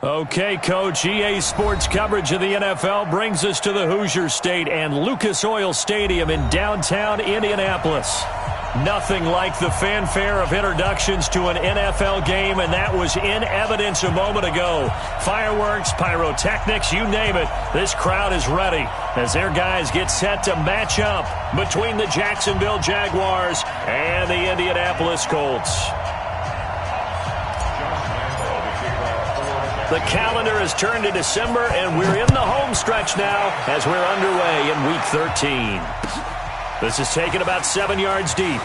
Okay, Coach, EA Sports coverage of the NFL brings us to the Hoosier State and Lucas Oil Stadium in downtown Indianapolis. Nothing like the fanfare of introductions to an NFL game, and that was in evidence a moment ago. Fireworks, pyrotechnics, you name it, this crowd is ready as their guys get set to match up between the Jacksonville Jaguars and the Indianapolis Colts. The calendar has turned to December, and we're in the home stretch now as we're underway in Week 13. This is taken about 7 yards deep.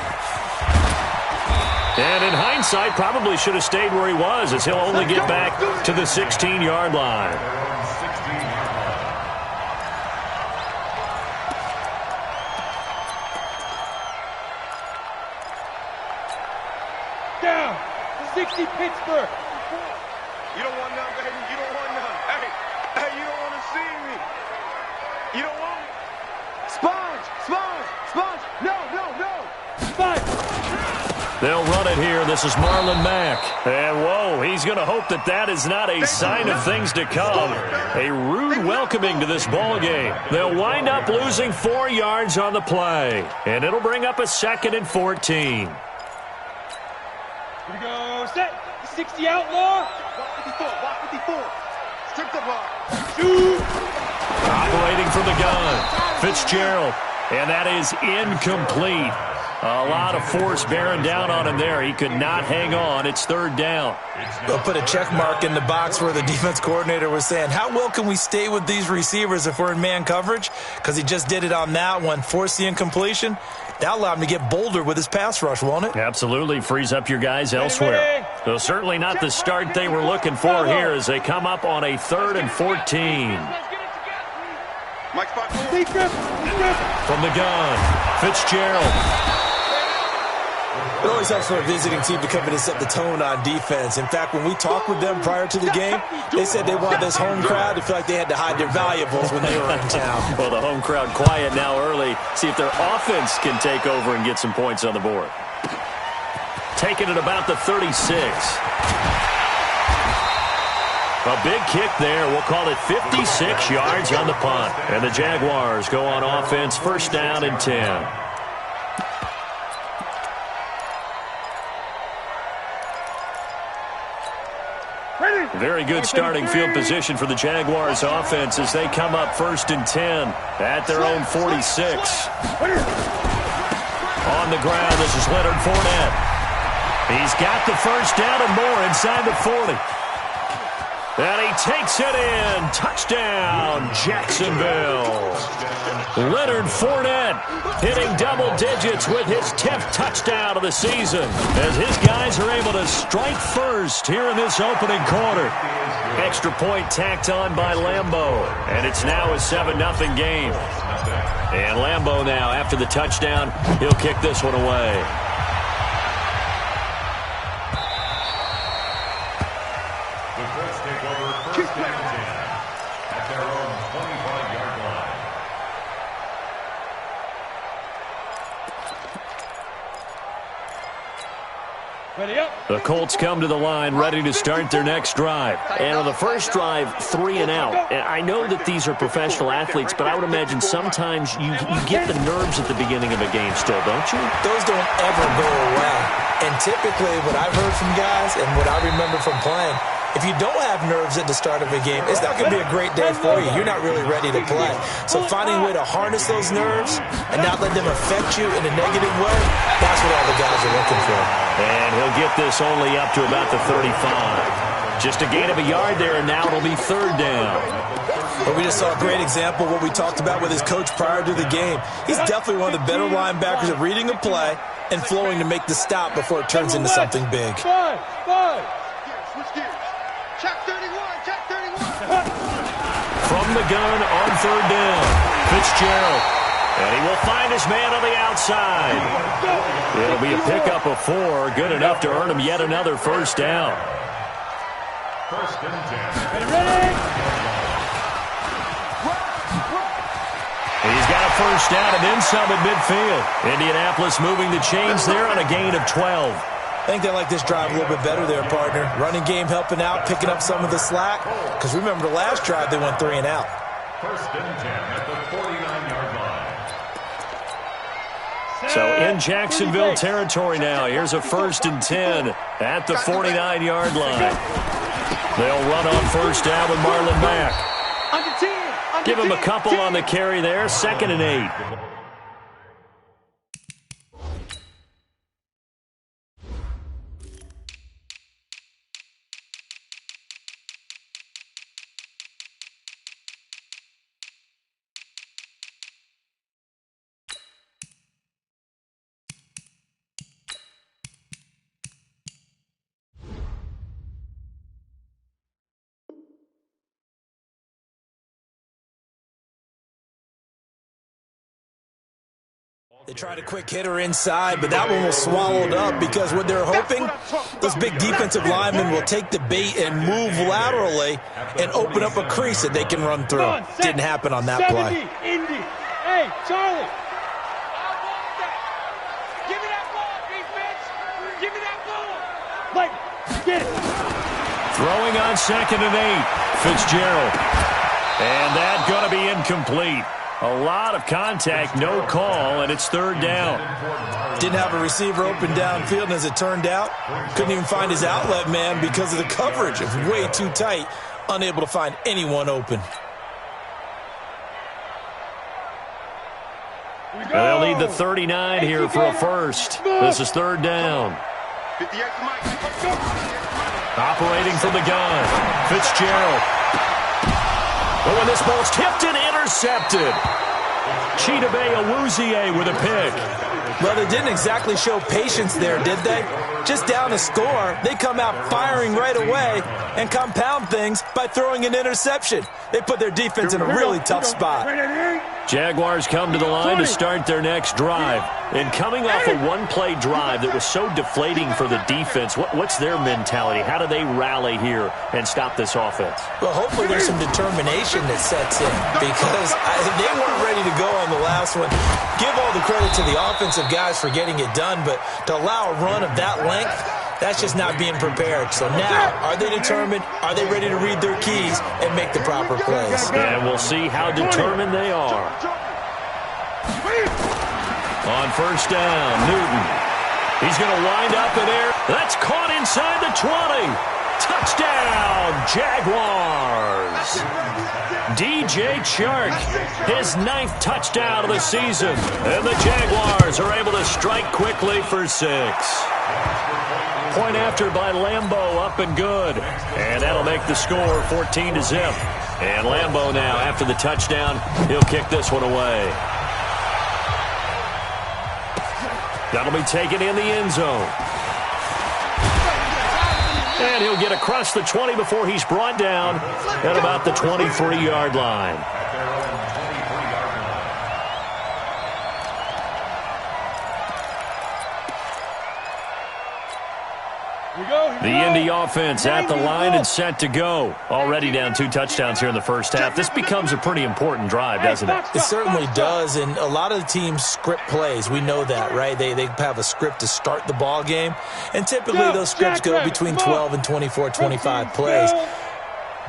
And in hindsight, probably should have stayed where he was, as he'll only get back to the 16-yard line. Down, 60 Pittsburgh. You don't want none, baby. You don't want none. Hey, you don't want to see me. You don't want me. Sponge. No. Sponge. They'll run it here. This is Marlon Mack. And, whoa, he's going to hope that that is not a sign of things to come. A rude welcoming to this ball game. They'll wind up losing 4 yards on the play. And it'll bring up a 2nd and 14. Here we go. Set. 60 outlaw. Walk 54. Strip the ball. Shoot. Operating from the gun, Fitzgerald. And that is incomplete. A lot of force bearing down on him there. He could not hang on. It's 3rd down. They'll put a check mark in the box where the defense coordinator was saying, how well can we stay with these receivers if we're in man coverage? Because he just did it on that one, forced the incompletion. That allowed him to get bolder with his pass rush, won't it? Absolutely frees up your guys elsewhere. Though certainly not the start they were looking for here as they come up on a 3rd and 14. From the gun, Fitzgerald. It always helps for a visiting team to come in and set the tone on defense. In fact, when we talked with them prior to the game, they said they wanted this home crowd to feel like they had to hide their valuables when they were in town. Well, the home crowd quiet now early. See if their offense can take over and get some points on the board. Taking it about the 36. A big kick there. We'll call it 56 yards on the punt. And the Jaguars go on offense, 1st down and 10. Very good starting field position for the Jaguars offense as they come up 1st and 10 at their own 46. On the ground, this is Leonard Fournette. He's got the 1st down and more inside the 40. And he takes it in. Touchdown, Jacksonville. Leonard Fournette hitting double digits with his 10th touchdown of the season as his guys are able to strike first here in this opening quarter. Extra point tacked on by Lambeau. And it's now a 7-0 game. And Lambeau now, after the touchdown, he'll kick this one away. The Colts come to the line ready to start their next drive. And on the first drive, 3 and out. And I know that these are professional athletes, but I would imagine sometimes you get the nerves at the beginning of a game still, don't you? Those don't ever go away. And typically what I've heard from guys and what I remember from playing, if you don't have nerves at the start of a game, it's not going to be a great day for you. You're not really ready to play. So finding a way to harness those nerves and not let them affect you in a negative way, that's what all the guys are looking for. And he'll get this only up to about the 35. Just a gain of a yard there, and now it'll be 3rd down. But we just saw a great example of what we talked about with his coach prior to the game. He's definitely one of the better linebackers at reading a play and flowing to make the stop before it turns into something big. Five. Switch gears. Check 31. From the gun on 3rd down, Fitzgerald. And he will find his man on the outside. It'll be a pickup of 4, good enough to earn him yet another 1st down. 1st and 10. Ready? He's got a 1st down and then some at midfield. Indianapolis moving the chains there on a gain of 12. I think they like this drive a little bit better there, partner. Running game helping out, picking up some of the slack. Because remember, the last drive, they went 3 and out. First and 10 at the 49-yard line. So in Jacksonville territory now. Here's a 1st and 10 at the 49-yard line. They'll run on first down with Marlon Mack. Give him a couple on the carry there. 2nd and 8. They tried a quick hitter inside, but that one was swallowed up because what they're hoping, those big defensive linemen will take the bait and move laterally and open up a crease that they can run through. Didn't happen on that play. Indy. Hey, Charlie. Give me that ball, defense. Give me that ball. Like, get it. Throwing on 2nd and 8. Fitzgerald. And that's going to be incomplete. A lot of contact, no call, and it's 3rd down. Didn't have a receiver open downfield, and as it turned out, couldn't even find his outlet man because of the coverage. It was way too tight, unable to find anyone open. They'll need the 39 here for a first. This is 3rd down. Operating from the gun, Fitzgerald. Oh, and this ball's tipped and intercepted. Chidobe Awuzie with a pick. Well, they didn't exactly show patience there, did they? Just down a score, they come out firing right away and compound things by throwing an interception. They put their defense in a really tough spot. Jaguars come to the line to start their next drive. And coming off a one-play drive that was so deflating for the defense, what's their mentality? How do they rally here and stop this offense? Well, hopefully there's some determination that sets in because they weren't ready to go on the last one. Give all the credit to the offensive guys for getting it done, but to allow a run of that length, that's just not being prepared. So now, are they determined? Are they ready to read their keys and make the proper plays? And we'll see how determined they are. On first down, Newton. He's going to wind up in air. That's caught inside the 20. Touchdown, Jaguars. DJ Chark, his 9th touchdown of the season. And the Jaguars are able to strike quickly for 6. Point after by Lambeau, up and good. And that'll make the score 14-0. And Lambeau now, after the touchdown, he'll kick this one away. That'll be taken in the end zone. And he'll get across the 20 before he's brought down at about the 23-yard line. The Indy offense at the line and set to go. Already down 2 touchdowns here in the first half. This becomes a pretty important drive, doesn't it? It certainly does, and a lot of the teams script plays. We know that, right? They have a script to start the ball game, and typically those scripts go between 12 and 24, 25 plays.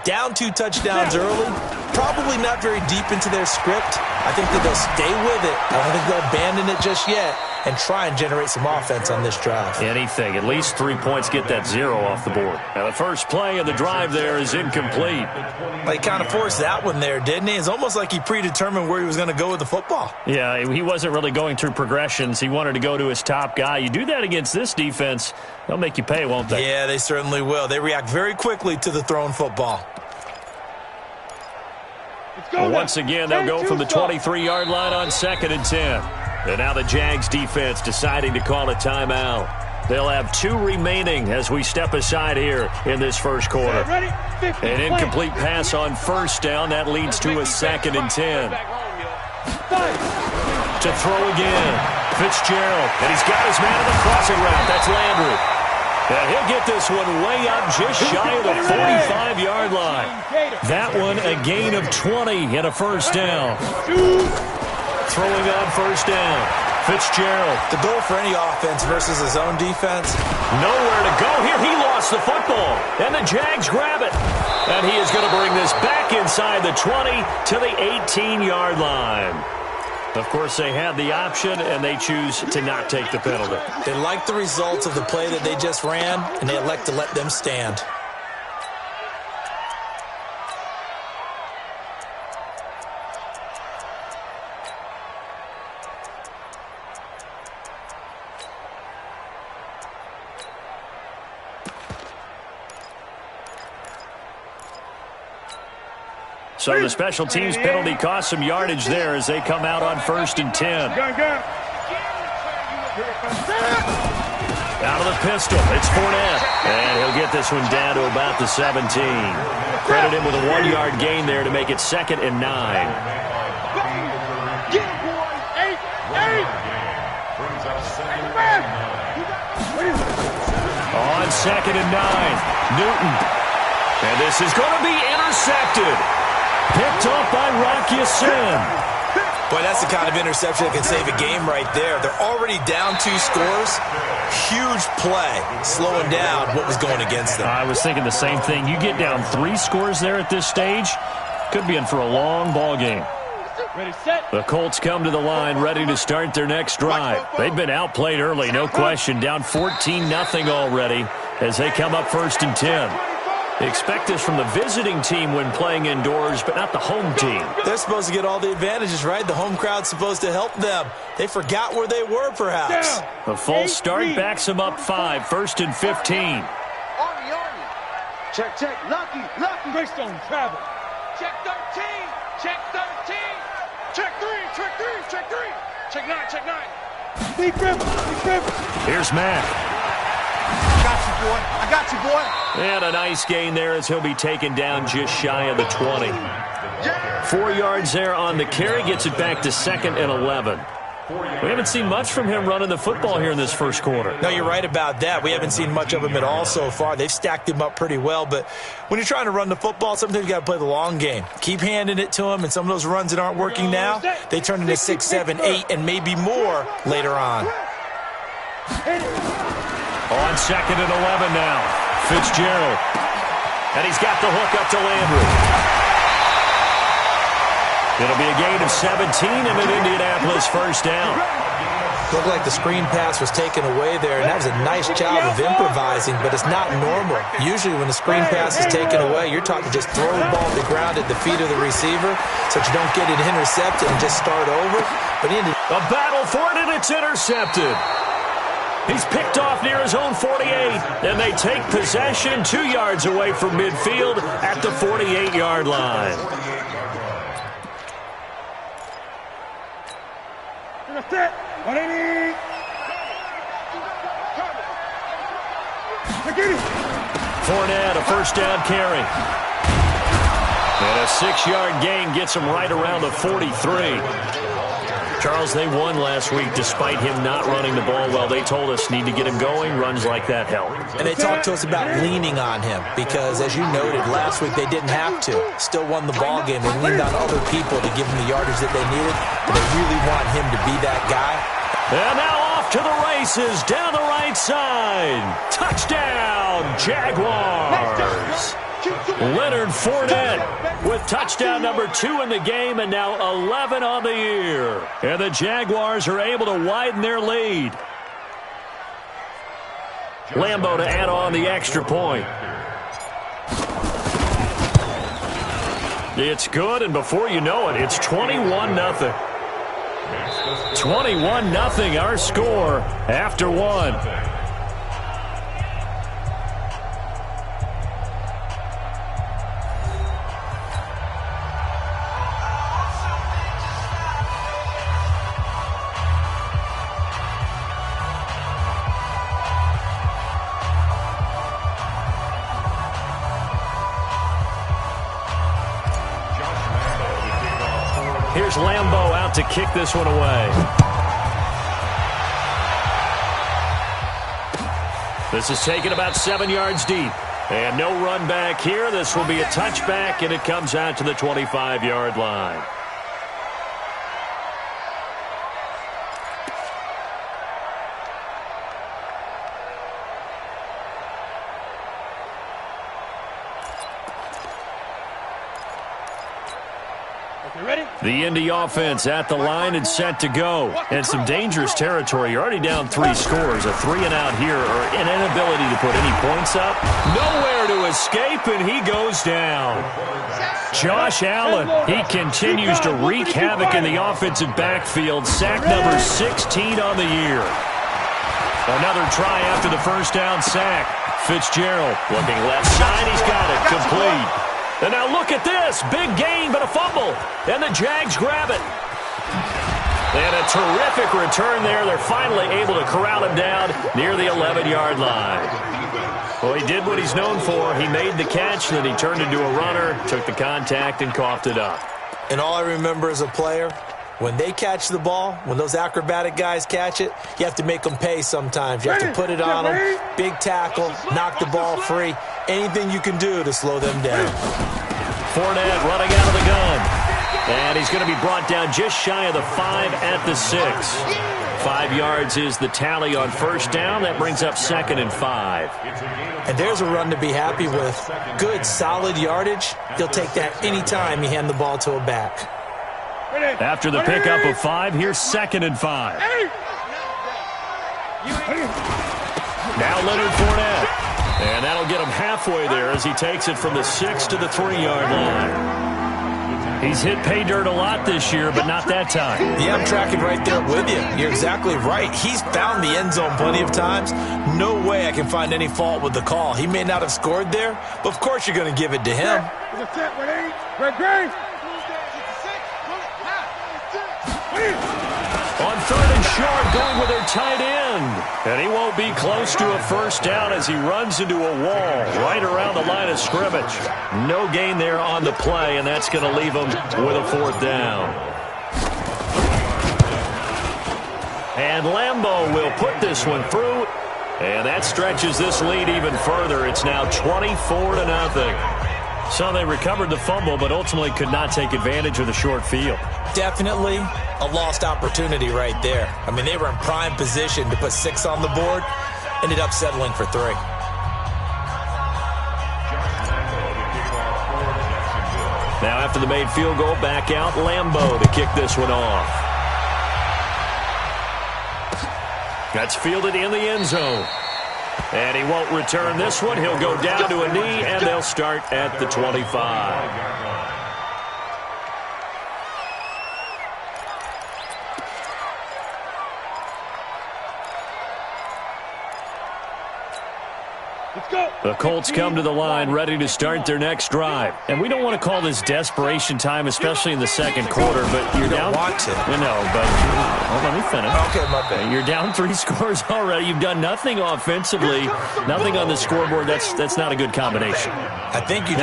Down 2 touchdowns early, probably not very deep into their script. I think that they'll stay with it. I don't think they'll abandon it just yet and try and generate some offense on this drive. Anything. At least 3 points, get that 0 off the board. Now, the first play of the drive there is incomplete. Well, he kind of forced that one there, didn't he? It's almost like he predetermined where he was going to go with the football. Yeah, he wasn't really going through progressions. He wanted to go to his top guy. You do that against this defense, they'll make you pay, won't they? Yeah, they certainly will. They react very quickly to the thrown football. Well, once again, they'll go from the 23-yard line on 2nd and 10. And now the Jags defense deciding to call a timeout. They'll have 2 remaining as we step aside here in this first quarter. An incomplete pass on first down. That leads to a 2nd and 10. To throw again. Fitzgerald. And he's got his man in the crossing route. That's Landry. And he'll get this one way up just shy of the 45-yard line. That one a gain of 20 and a first down. Throwing on first down. Fitzgerald. The goal for any offense versus his own defense. Nowhere to go here. He lost the football. And the Jags grab it. And he is going to bring this back inside the 20 to the 18-yard line. Of course, they had the option, and they choose to not take the penalty. They like the results of the play that they just ran, and they elect to let them stand. So the special teams penalty cost some yardage there as they come out on 1st and 10. Out of the pistol, it's Fournette. And he'll get this one down to about the 17. Credit him with a 1-yard gain there to make it 2nd and 9. On 2nd and 9, Newton. And this is going to be intercepted. Picked off by Rocky Sin. Boy, that's the kind of interception that can save a game right there. They're already down 2 scores. Huge play, slowing down what was going against them. I was thinking the same thing. You get down 3 scores there at this stage, could be in for a long ball game. Ready, set. The Colts come to the line, ready to start their next drive. They've been outplayed early, no question. Down 14-0 already as they come up 1st and 10. Expect this from the visiting team when playing indoors, but not the home team. They're supposed to get all the advantages, right? The home crowd's supposed to help them. They forgot where they were, perhaps. The false start backs them up 5, 1st and 15. Army. Check, check. Lucky. Greystone, travel. Check 13. Check 13. Check 3. Check 9. Big grip. Here's Mack. I got you, boy. And a nice gain there as he'll be taken down just shy of the 20. 4 yards there on the carry, gets it back to 2nd and 11. We haven't seen much from him running the football here in this first quarter. No, you're right about that. We haven't seen much of him at all so far. They've stacked him up pretty well, but when you're trying to run the football, sometimes you got to play the long game. Keep handing it to him, and some of those runs that aren't working now, they turn into 6, 7, 8, and maybe more later on. On 2nd and 11 now, Fitzgerald. And he's got the hook up to Landry. It'll be a gain of 17 and an Indianapolis first down. Looked like the screen pass was taken away there, and that was a nice job of improvising, but it's not normal. Usually when the screen pass is taken away, you're taught to just throw the ball to the ground at the feet of the receiver so that you don't get it intercepted and just start over. But he ended A battle for it, and it's intercepted. He's picked off near his own 48, and they take possession 2 yards away from midfield at the 48-yard line. Set. 180. Fournette, a first down carry. And a 6-yard gain gets him right around the 43. Charles, they won last week despite him not running the ball well. They told us need to get him going. Runs like that help. And they talked to us about leaning on him because, as you noted, last week they didn't have to. Still won the ball game. They leaned on other people to give them the yardage that they needed. But they really want him to be that guy. And now off to the races down the right side. Touchdown, Jaguars. Leonard Fournette with touchdown number 2 in the game and now 11 on the year. And the Jaguars are able to widen their lead. Lambeau to add on the extra point. It's good, and before you know it, it's 21-0. 21-0 our score after 1. Here's Lambeau out to kick this one away. This is taken about 7 yards deep. And no run back here. This will be a touchback, and it comes out to the 25-yard line. The Indy offense at the line and set to go. And some dangerous territory. You're already down 3 scores. A 3-and-out here or an inability to put any points up. Nowhere to escape, and he goes down. Josh Allen, he continues to wreak havoc in the offensive backfield. Sack number 16 on the year. Another try after the first down sack. Fitzgerald looking left side. He's got it. Complete. And now look at this. Big gain, but a fumble. And the Jags grab it. And a terrific return there. They're finally able to corral him down near the 11-yard line. Well, he did what he's known for. He made the catch, then he turned into a runner, took the contact, and coughed it up. And all I remember as a player, when they catch the ball, when those acrobatic guys catch it, you have to make them pay sometimes. You have to put it on them, big tackle, knock the ball free, anything you can do to slow them down. Fournette running out of the gun. And he's going to be brought down just shy of the 5 at the 6. 5 yards is the tally on first down. That brings up 2nd and 5. And there's a run to be happy with. Good, solid yardage. You'll take that anytime you hand the ball to a back. After the pickup of 5, here's 2nd and 5. Now Leonard Fournette. And that'll get him halfway there as he takes it from the 6 to the 3-yard line. He's hit pay dirt a lot this year, but not that time. Yeah, I'm tracking right there with you. You're exactly right. He's found the end zone plenty of times. No way I can find any fault with the call. He may not have scored there, but of course you're going to give it to him. On 3rd and short, going with their tight end. And he won't be close to a first down as he runs into a wall right around the line of scrimmage. No gain there on the play, and that's going to leave him with a 4th down. And Lambeau will put this one through, and that stretches this lead even further. It's now 24-0. So they recovered the fumble, but ultimately could not take advantage of the short field. Definitely a lost opportunity right there. I mean, they were in prime position to put 6 on the board, ended up settling for 3. Now after the made field goal, back out Lambeau to kick this one off. That's fielded in the end zone. And he won't return this one. He'll go down to a knee, and they'll start at the 25. The Colts come to the line ready to start their next drive. And we don't want to call this desperation time, especially in the second quarter, but you're down. Want to. No, but let me finish. Okay, my bad. You're down 3 scores already. You've done nothing offensively, nothing on the scoreboard. That's not a good combination. I think you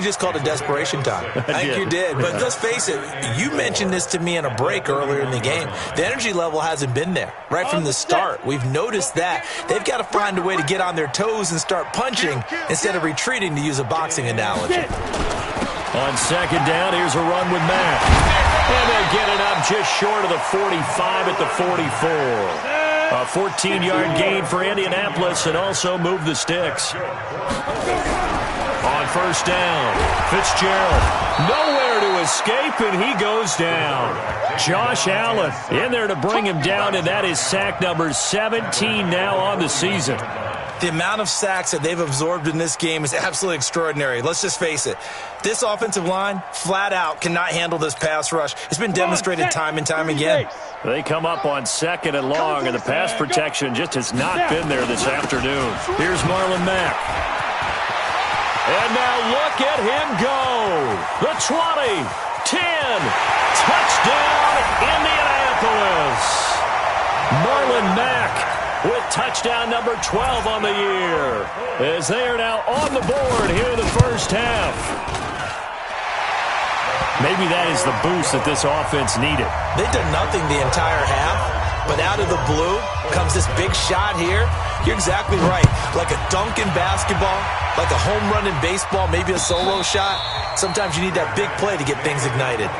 just called it desperation time. I think you did. But let's face it, you mentioned this to me in a break earlier in the game. The energy level hasn't been there right from the start. We've noticed that. They've got to find a way to get on their toes and start punching instead of retreating, to use a boxing analogy. On 2nd down, here's a run with Mack. And they get it up just short of the 45 at the 44. A 14-yard gain for Indianapolis and also move the sticks. On first down, Fitzgerald nowhere to escape, and he goes down. Josh Allen in there to bring him down, and that is sack number 17 now on the season. The amount of sacks that they've absorbed in this game is absolutely extraordinary. Let's just face it. This offensive line, flat out, cannot handle this pass rush. It's been demonstrated time and time again. They come up on 2nd and long, and the pass protection just has not been there this afternoon. Here's Marlon Mack. And now look at him go. The 20, 10, touchdown, Indianapolis. Marlon Mack with touchdown number 12 on the year, as they are now on the board here in the first half. Maybe that is the boost that this offense needed. They've done nothing the entire half, but out of the blue comes this big shot here. You're exactly right. Like a dunk in basketball, like a home run in baseball, maybe a solo shot. Sometimes you need that big play to get things ignited.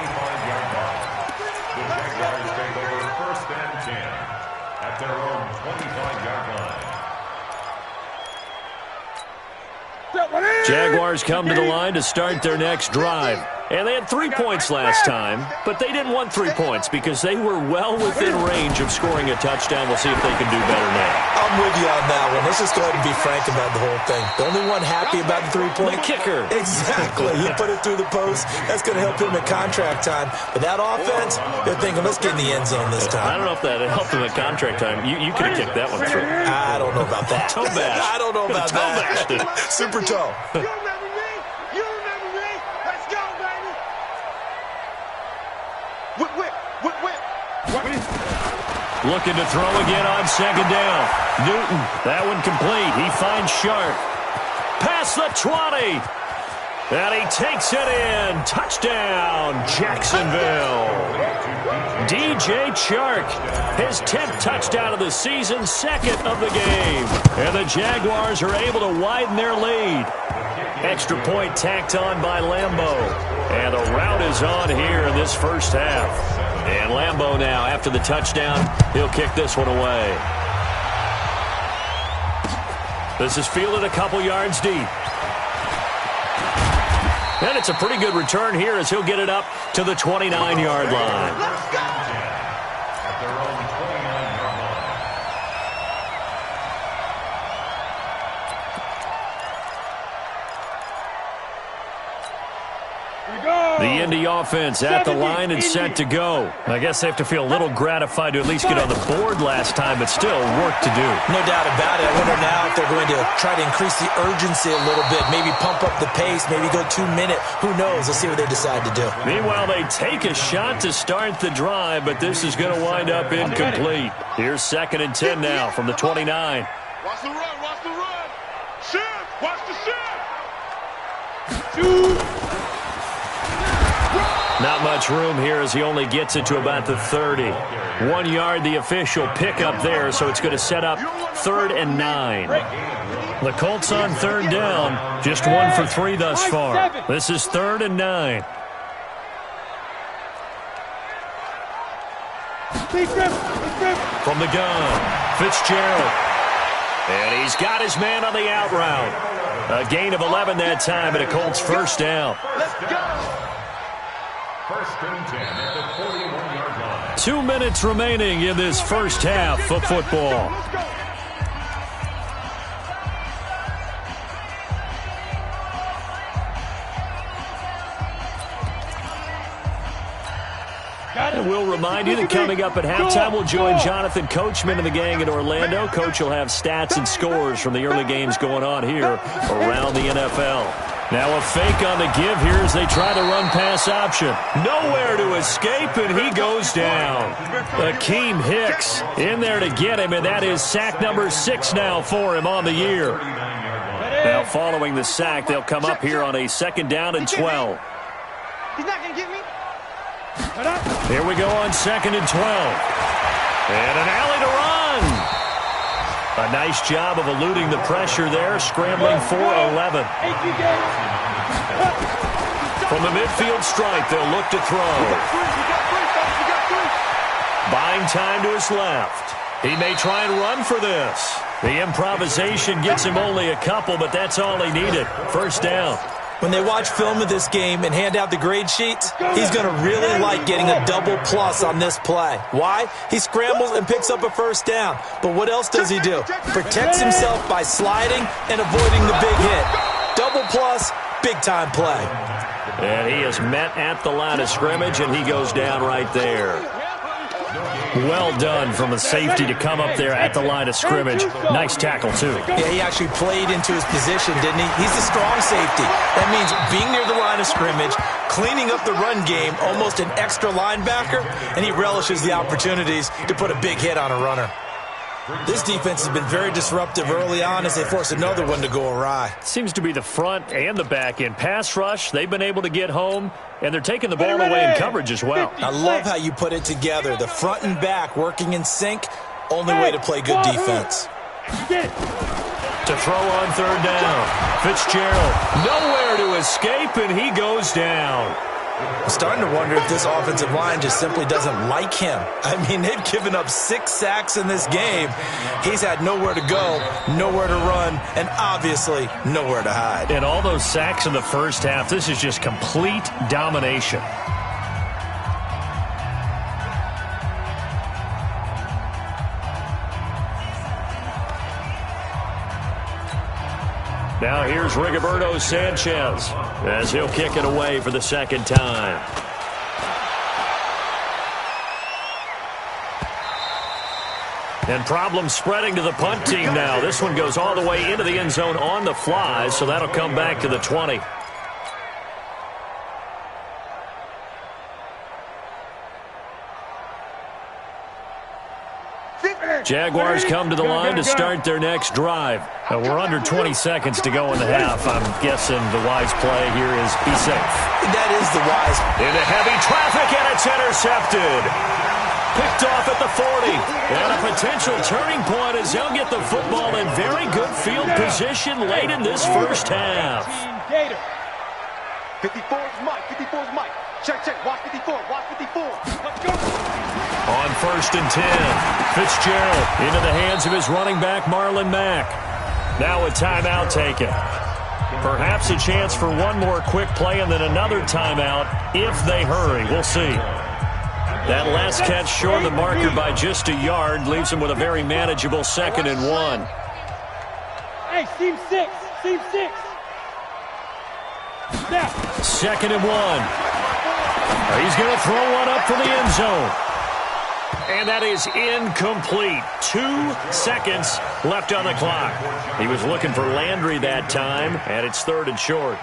Jaguars come to the line to start their next drive. And they had 3 points last time, but they didn't want 3 points because they were well within range of scoring a touchdown. We'll see if they can do better now. I'm with you on that one. Let's just go ahead and be frank about the whole thing. The only one happy about the 3-point? The kicker. Exactly. He put it through the post. That's going to help him at contract time. But that offense, they're thinking, let's get in the end zone this time. I don't know if that helped him at contract time. You could have kicked that one through. I don't know about that. Toe bash. I don't know about that. Super toe. You remember me? You remember me? Let's go, baby. Whip. Looking to throw again on second down. Newton, that one complete. He finds Sharp. Past the 20. And he takes it in. Touchdown, Jacksonville. DJ Chark, his 10th touchdown of the season, second of the game. And the Jaguars are able to widen their lead. Extra point tacked on by Lambo. And the rout is on here in this first half. And Lambo now, after the touchdown, he'll kick this one away. This is fielded a couple yards deep. And it's a pretty good return here as he'll get it up to the 29-yard line. Let's go. At their own 29-yard line. The Indy offense at the line and set to go. I guess they have to feel a little gratified to at least get on the board last time, but still work to do. No doubt about it. I wonder now if they're going to try to increase the urgency a little bit, maybe pump up the pace, maybe go 2-minute. Who knows? Let's see what they decide to do. Meanwhile, they take a shot to start the drive, but this is going to wind up incomplete. Here's 2nd and 10 now from the 29. Watch the run. Watch the run. Shift. Watch the shift. Shoot. Not much room here as he only gets it to about the 30. 1 yard, the official pickup there, so it's going to set up 3rd and 9. The Colts on 3rd down, just 1 for 3 thus far. This is 3rd and 9. From the gun, Fitzgerald. And he's got his man on the out route. A gain of 11 that time, and a Colts first down. Let's go. 1st and 10 at the 41-yard line. 2 minutes remaining in this first half of football. Let's go. And we'll remind you that coming up at halftime, we'll join Jonathan Coachman and the gang in Orlando. Coach will have stats and scores from the early games going on here around the NFL. Now a fake on the give here as they try the run-pass option. Nowhere to escape, and he goes down. Akeem Hicks in there to get him, and that is sack number 6 now for him on the year. Now following the sack, they'll come up here on a 2nd down and 12. He's not going to get me. Here we go on 2nd and 12. And an alley to run. A nice job of eluding the pressure there, scrambling for 11. From the midfield stripe, they'll look to throw. Buying time to his left. He may try and run for this. The improvisation gets him only a couple, but that's all he needed. First down. When they watch film of this game and hand out the grade sheets, he's going to really like getting a double plus on this play. Why? He scrambles and picks up a first down. But what else does he do? Protects himself by sliding and avoiding the big hit. Double plus, big-time play. And he is met at the line of scrimmage, and he goes down right there. Well done from a safety to come up there at the line of scrimmage. Nice tackle, too. Yeah, he actually played into his position, didn't he? He's a strong safety. That means being near the line of scrimmage, cleaning up the run game, almost an extra linebacker, and he relishes the opportunities to put a big hit on a runner. This defense has been very disruptive early on as they force another one to go awry. Seems to be the front and the back end. Pass rush, they've been able to get home, and they're taking the ball away in coverage as well. I love how you put it together. The front and back working in sync, only way to play good defense. To throw on 3rd down. Fitzgerald, nowhere to escape, and he goes down. I'm starting to wonder if this offensive line just simply doesn't like him. I mean, they've given up 6 sacks in this game. He's had nowhere to go, nowhere to run, and obviously nowhere to hide. And all those sacks in the first half, this is just complete domination. Now here's Rigoberto Sanchez as he'll kick it away for the second time. And problems spreading to the punt team now. This one goes all the way into the end zone on the fly, so that'll come back to the 20. Jaguars come to the line to start their next drive. We're under 20 seconds to go in the half. I'm guessing the wise play here is be safe. That is the wise. Into heavy traffic, and it's intercepted. Picked off at the 40. And a potential turning point as they'll get the football in very good field position late in this first half. 54 is Mike. 54 is Mike. Check, check. Watch 54. Watch 54. Let's go. On 1st and 10, Fitzgerald into the hands of his running back, Marlon Mack. Now a timeout taken. Perhaps a chance for one more quick play and then another timeout if they hurry. We'll see. That last catch short of the marker by just a yard leaves him with a very manageable 2nd and 1. Hey, seam 6. Seam 6. Snap. 2nd and 1. He's going to throw one up for the end zone. And that is incomplete. 2 seconds left on the clock. He was looking for Landry that time, and it's 3rd and short.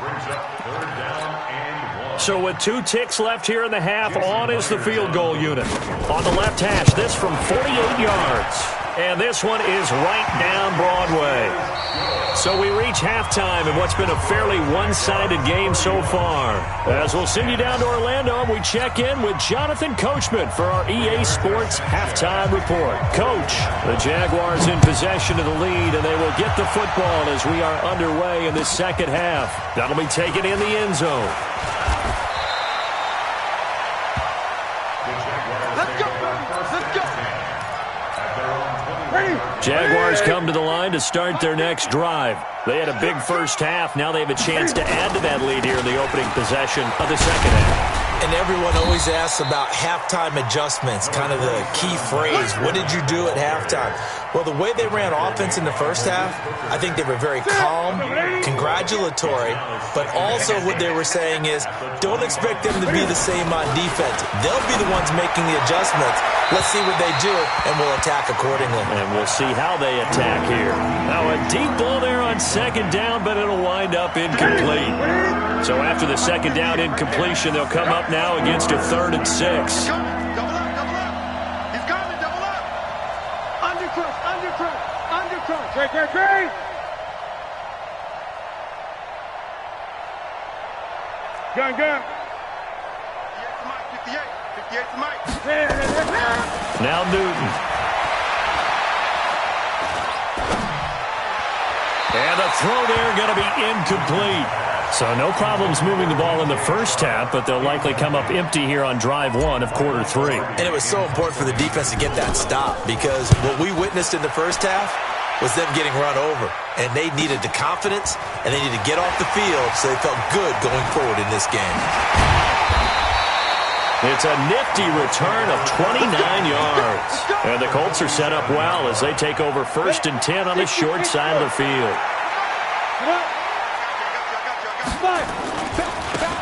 So with 2 ticks left here in the half, on is the field goal unit. On the left hash, this from 48 yards. And this one is right down Broadway. So we reach halftime in what's been a fairly one-sided game so far. As we'll send you down to Orlando, and we check in with Jonathan Coachman for our EA Sports Halftime Report. Coach, the Jaguars in possession of the lead, and they will get the football as we are underway in this second half. That'll be taken in the end zone. Let's go. Let's go. Jaguars come to the line to start their next drive. They had a big first half. Now they have a chance to add to that lead here in the opening possession of the second half. And everyone always asks about halftime adjustments, kind of the key phrase. What did you do at halftime? Well, the way they ran offense in the first half, I think they were very calm, congratulatory, but also what they were saying is don't expect them to be the same on defense. They'll be the ones making the adjustments. Let's see what they do, and we'll attack accordingly. And we'll see how they attack here. Now a deep ball there on 2nd down, but it'll wind up incomplete. So after the 2nd down incompletion, they'll come up now against a 3rd and 6. Double up. He's coming. Double up. Undercrunch. Great. Gun. 58 to Mike. Now Newton. And the throw there going to be incomplete. So no problems moving the ball in the first half, but they'll likely come up empty here on drive 1 of quarter 3. And it was so important for the defense to get that stop because what we witnessed in the first half was them getting run over. And they needed the confidence, and they needed to get off the field so they felt good going forward in this game. It's a nifty return of 29 yards. And the Colts are set up well as they take over 1st and 10 on the short side of the field.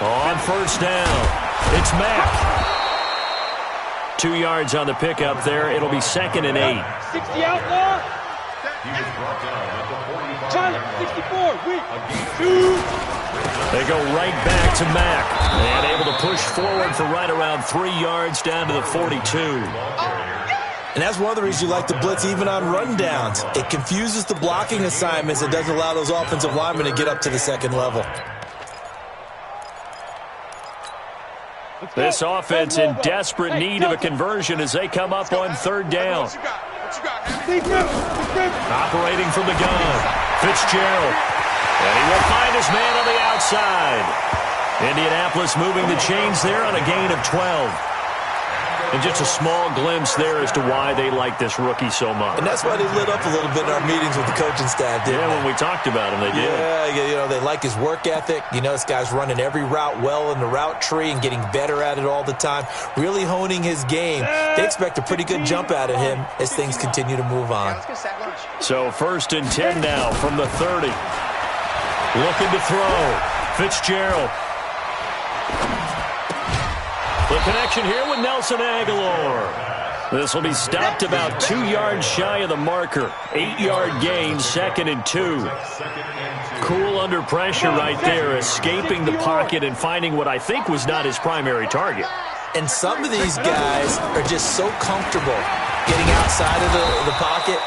On 1st down, it's Mack. 2 yards on the pickup there. It'll be 2nd and 8. 60 outlaw. Charlie, 64. Weak. 2. They go right back to Mack. And able to push forward for right around 3 yards down to the 42. And that's one of the reasons you like to blitz even on rundowns. It confuses the blocking assignments. It doesn't allow those offensive linemen to get up to the 2nd level. This offense in desperate need of a conversion as they come up on 3rd down. Operating from the gun, Fitzgerald. And he will find his man on the outside. Indianapolis moving the chains there on a gain of 12. And just a small glimpse there as to why they like this rookie so much. And that's why they lit up a little bit in our meetings with the coaching staff, didn't they? When we talked about him, they did. Yeah, they like his work ethic. This guy's running every route well in the route tree and getting better at it all the time, really honing his game. They expect a pretty good jump out of him as things continue to move on. So 1st and 10 now from the 30. Looking to throw. Fitzgerald. The connection here with Nelson Aguilar. This will be stopped about 2 yards shy of the marker. 8-yard gain, 2nd and 2. Cool under pressure right there, escaping the pocket and finding what I think was not his primary target. And some of these guys are just so comfortable getting outside of the pocket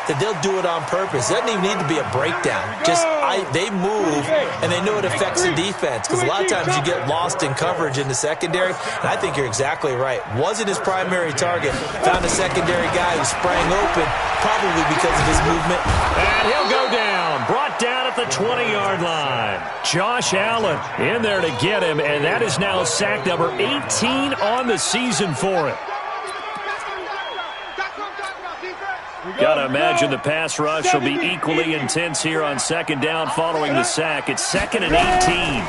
that they'll do it on purpose. It doesn't even need to be a breakdown. They move, and they know it affects the defense, because a lot of times you get lost in coverage in the secondary, and I think you're exactly right. Wasn't his primary target. Found a secondary guy who sprang open, probably because of his movement. And he'll go down. Brought down at the 20-yard line. Josh Allen in there to get him, and that is now sack number 18 on the season for him. Got to imagine the pass rush will be equally intense here on 2nd down following the sack. It's 2nd and 18.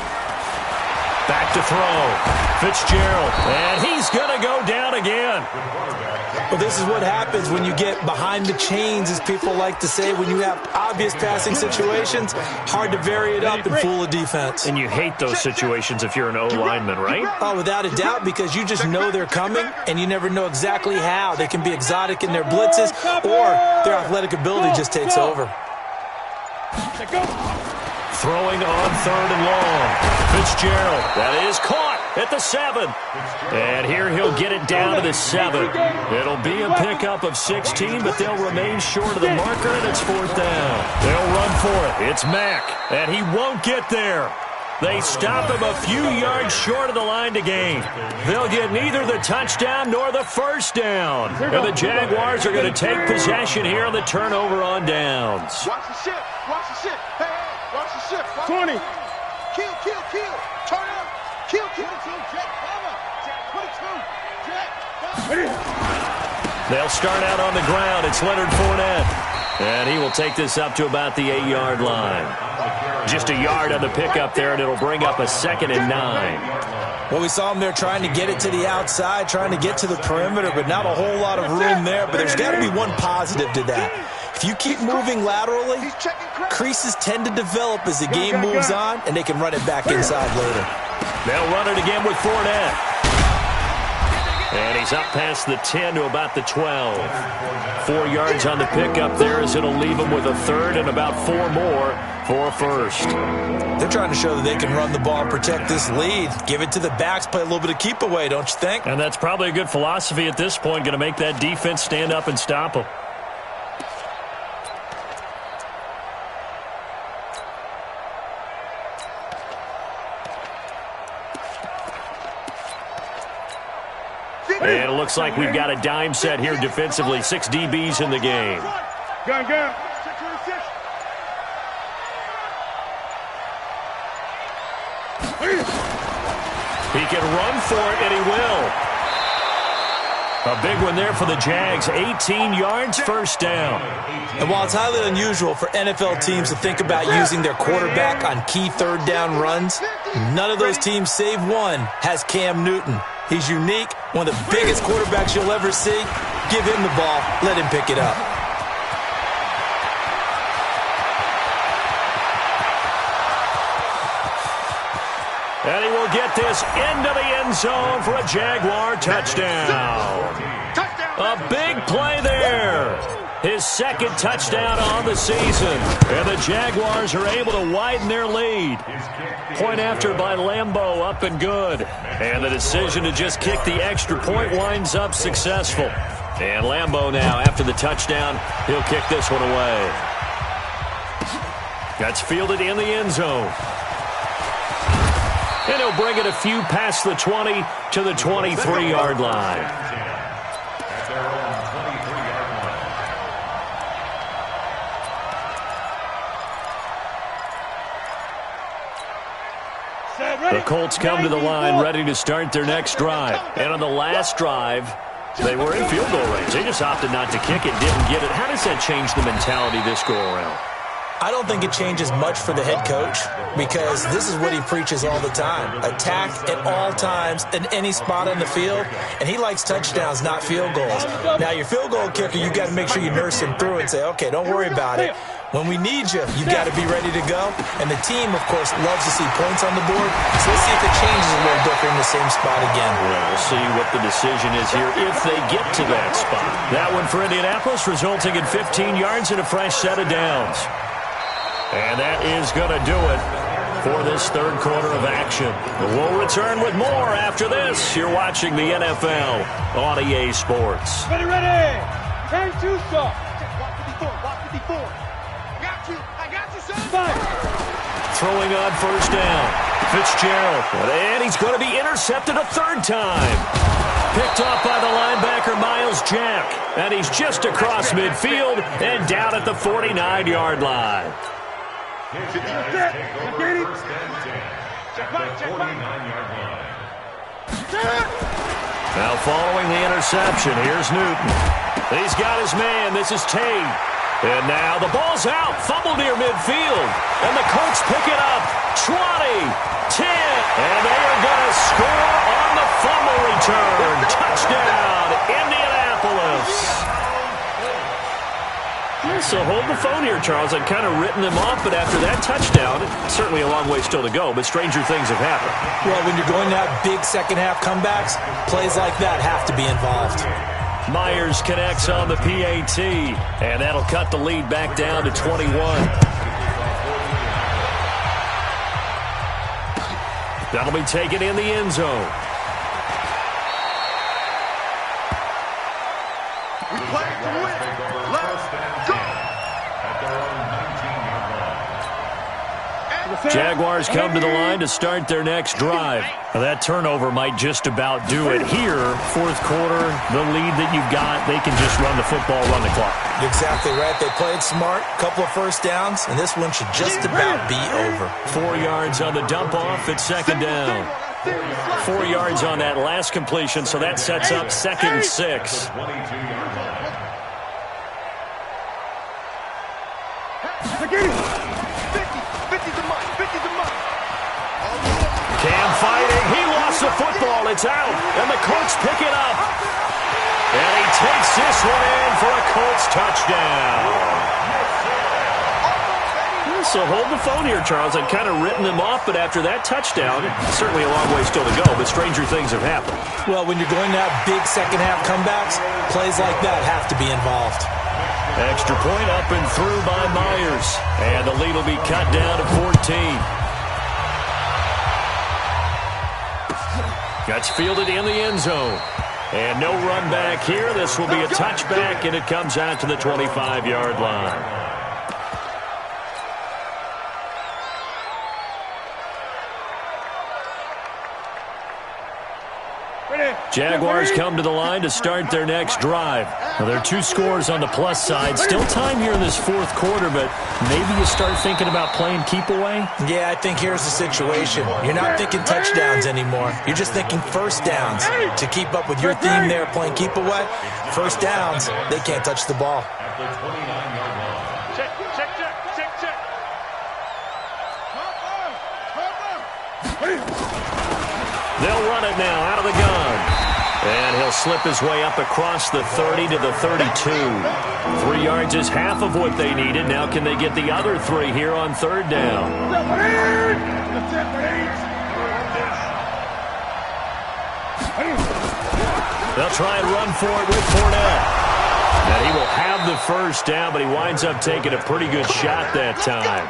Back to throw. Fitzgerald, and he's going to go down again. Well, this is what happens when you get behind the chains, as people like to say. When you have obvious passing situations, hard to vary it up and fool a defense. And you hate those situations if you're an O-lineman, right? Oh, without a doubt, because you just know they're coming, and you never know exactly how. They can be exotic in their blitzes, or their athletic ability just takes over. Throwing on 3rd and long. Fitzgerald, that is caught at the 7. And here he'll get it down to the 7. It'll be a pickup of 16, but they'll remain short of the marker, and it's 4th down. They'll run for it. It's Mack, and he won't get there. They stop him a few yards short of the line to gain. They'll get neither the touchdown nor the 1st down. And the Jaguars are going to take possession here on the turnover on downs. Watch the ship. Watch the ship. Hey, watch the ship. 20. Kill. Turn up. Kill. Jack, cover. Jack, 22. Jack, They'll start out on the ground. It's Leonard Fournette. And he will take this up to about the 8-yard line. Just a yard on the pickup there, and it'll bring up a 2nd and 9. Well, we saw him there trying to get it to the outside, trying to get to the perimeter, but not a whole lot of room there. But there's got to be one positive to that. If you keep moving laterally, creases tend to develop as the game moves on, and they can run it back inside later. They'll run it again with Fournette. And he's up past the 10 to about the 12. 4 yards on the pickup there, as it'll leave him with a 3rd and about 4 more for a 1st. They're trying to show that they can run the ball and protect this lead. Give it to the backs, play a little bit of keep away, don't you think? And that's probably a good philosophy at this point, going to make that defense stand up and stop them. And it looks like we've got a dime set here defensively. 6 DBs in the game. Gun. He can run for it, and he will. A big one there for the Jags. 18 yards, 1st down. And while it's highly unusual for NFL teams to think about using their quarterback on key 3rd down runs, none of those teams, save one, has Cam Newton. He's unique, one of the biggest quarterbacks you'll ever see. Give him the ball, let him pick it up. And he will get this into the end zone for a Jaguar touchdown. A big play there. His 2nd touchdown on the season. And the Jaguars are able to widen their lead. Point after by Lambeau, up and good. And the decision to just kick the extra point winds up successful. And Lambeau now, after the touchdown, he'll kick this one away. That's fielded in the end zone. And he'll bring it a few past the 20 to the 23-yard line. The Colts come to the line ready to start their next drive. And on the last drive, they were in field goal range. They just opted not to kick it, didn't get it. How does that change the mentality this go-around? I don't think it changes much for the head coach because this is what he preaches all the time. Attack at all times in any spot on the field, and he likes touchdowns, not field goals. Now, your field goal kicker, you got to make sure you nurse him through and say, okay, don't worry about it. When we need you, you got to be ready to go. And the team, of course, loves to see points on the board. So let's see if it changes a little different in the same spot again. Well, we'll see what the decision is here if they get to that spot. That one for Indianapolis, resulting in 15 yards and a fresh set of downs. And that is going to do it for this third quarter of action. We'll return with more after this. You're watching the NFL on EA Sports. Ready, ready. Turn two, sir. Walk 54. I got you, son. Five. Throwing on first down. Fitzgerald. And he's going to be intercepted a third time. Picked off by the linebacker, Miles Jack. And he's just across midfield and down at the 49-yard line. Now following the interception, here's Newton. He's got his man. This is Tate. And now the ball's out. Fumble near midfield. And the Colts pick it up. 20, 10. And they are going to score on the fumble return. Touchdown, Indianapolis. So hold the phone here, Charles. I'd kind of written them off, but after that touchdown, certainly a long way still to go, but stranger things have happened. Well, when you're going to have big second-half comebacks, plays like that have to be involved. Myers connects on the PAT, and that'll cut the lead back down to 21. That'll be taken in the end zone. We play to win. Let's go. Jaguars come to the line to start their next drive. Now, that turnover might just about do it here. Fourth quarter, the lead that you've got, they can just run the football, run the clock. Exactly right. They played smart, couple of first downs, and this one should just about be over. 4 yards on the dump-off at second down. 4 yards on that last completion, so that sets up second and 6. Cam fighting. He lost the football. It's out. And the Colts pick it up. And he takes this one in for a Colts touchdown. So hold the phone here, Charles. I'd kind of written them off, but after that touchdown, certainly a long way still to go, but stranger things have happened. Well, when you're going to have big second-half comebacks, plays like that have to be involved. Extra point up and through by Myers. And the lead will be cut down to 14. Gets fielded in the end zone. And no run back here. This will be a touchback, and it comes out to the 25-yard line. Jaguars come to the line to start their next drive. Now, there are 2 scores on the plus side. Still time here in this fourth quarter, but maybe you start thinking about playing keep away? Yeah, I think here's the situation. You're not thinking touchdowns anymore. You're just thinking first downs. To keep up with your theme there, playing keep away, first downs, they can't touch the ball. Check. They'll run it now out of the gun. And he'll slip his way up across the 30 to the 32. 3 yards is half of what they needed. Now can they get the other 3 here on third down? They'll try and run for it with Fournette. And he will have the first down, but he winds up taking a pretty good shot that time.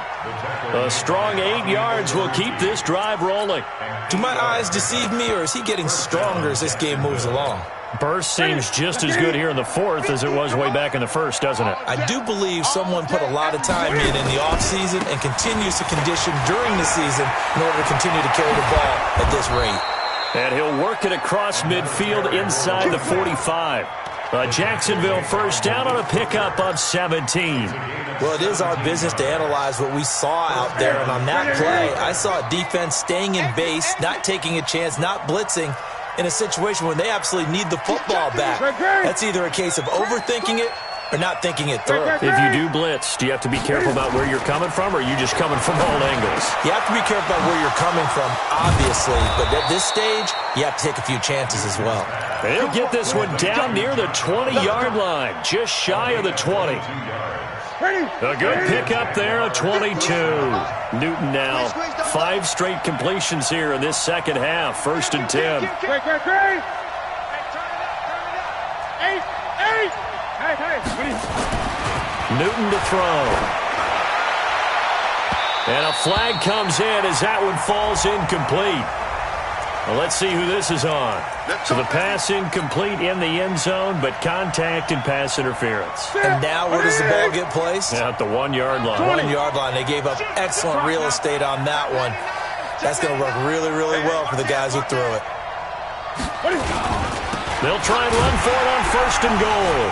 A strong 8 yards will keep this drive rolling. Do my eyes deceive me, or is he getting stronger as this game moves along? Burst seems just as good here in the fourth as it was way back in the first, doesn't it? I do believe someone put a lot of time in the offseason and continues to condition during the season in order to continue to carry the ball at this rate. And he'll work it across midfield inside the 45. A Jacksonville first down on a pickup of 17. Well, it is our business to analyze what we saw out there, and on that play, I saw a defense staying in base, not taking a chance, not blitzing in a situation where they absolutely need the football back. That's either a case of overthinking it or not thinking it through. If you do blitz, do you have to be careful about where you're coming from, or are you just coming from all angles? You have to be careful about where you're coming from, obviously, but at this stage, you have to take a few chances as well. They'll get this one down near the 20-yard line, just shy of the 20. A good pickup there, a 22. Newton now 5 straight completions here in this second half, 1st and 10. Newton to throw. And a flag comes in as that one falls incomplete. Well, let's see who this is on. So the pass incomplete in the end zone, but contact and pass interference. And now where does the ball get placed? At the 1-yard line. 1-yard line. They gave up excellent real estate on that one. That's going to work really, really well for the guys who threw it. They'll try and run for it on 1st and goal.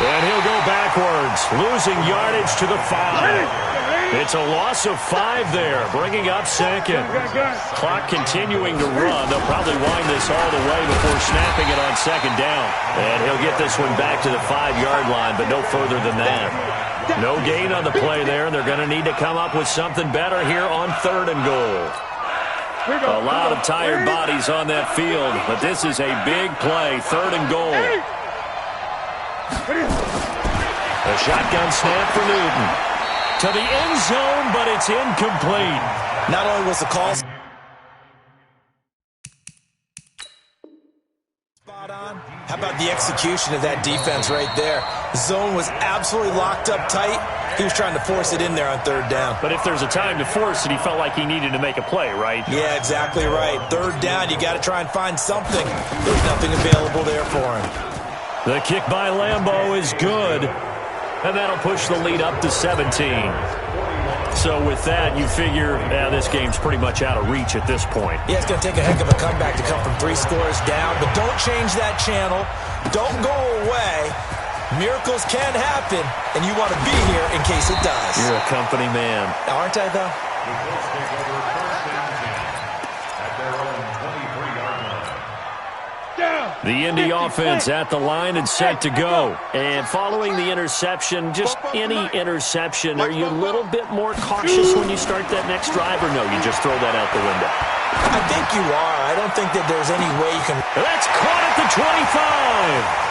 And he'll go backwards, losing yardage to the 5. It's a loss of 5 there, bringing up 2nd. Clock continuing to run. They'll probably wind this all the way before snapping it on 2nd down. And he'll get this one back to the 5-yard line, but no further than that. No gain on the play there, and they're going to need to come up with something better here on 3rd and goal. A lot of tired bodies on that field, but this is a big play, 3rd and goal. A shotgun snap for Newton. To the end zone, but it's incomplete. Not only was the call spot on, how about the execution of that defense right there? The zone was absolutely locked up tight. He was trying to force it in there on 3rd down. But if there's a time to force it, he felt like he needed to make a play, right? Yeah, exactly right. 3rd down, you got to try and find something. There's nothing available there for him. The kick by Lambeau is good. And that'll push the lead up to 17. So with that, you figure this game's pretty much out of reach at this point. Yeah, it's going to take a heck of a comeback to come from 3 scores down. But don't change that channel. Don't go away. Miracles can happen, and you want to be here in case it does. You're a company man. Aren't I, though? The Indy offense at the line and set to go. And following the interception, just any interception, are you a little bit more cautious when you start that next drive, or no, you just throw that out the window? I think you are. I don't think that there's any way you can... That's caught at the 25.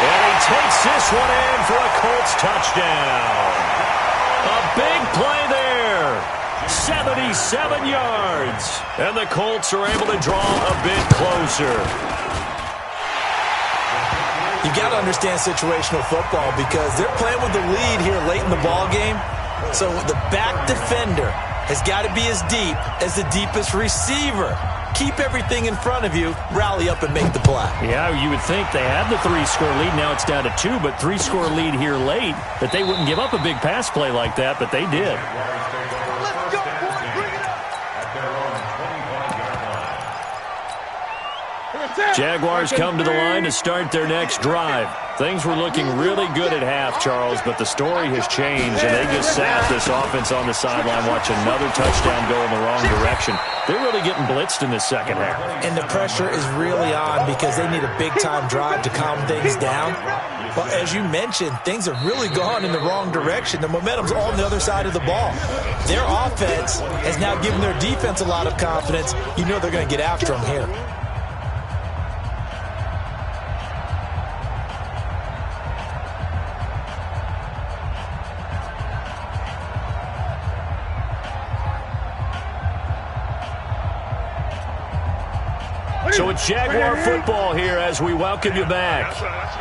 And he takes this one in for a Colts touchdown. A big play there. 77 yards. And the Colts are able to draw a bit closer. You got to understand situational football because they're playing with the lead here late in the ball game. So the back defender has got to be as deep as the deepest receiver. Keep everything in front of you, rally up and make the play. Yeah, you would think they had the 3-score lead. Now it's down to 2, but 3-score lead here late, that they wouldn't give up a big pass play like that, but they did. Jaguars come to the line to start their next drive. Things were looking really good at half, Charles, but the story has changed, and they just sat this offense on the sideline watching another touchdown go in the wrong direction. They're really getting blitzed in this second half. And the pressure is really on because they need a big-time drive to calm things down. Well, as you mentioned, things have really gone in the wrong direction. The momentum's all on the other side of the ball. Their offense has now given their defense a lot of confidence. You know they're going to get after them here. So it's Jaguar football here as we welcome you back.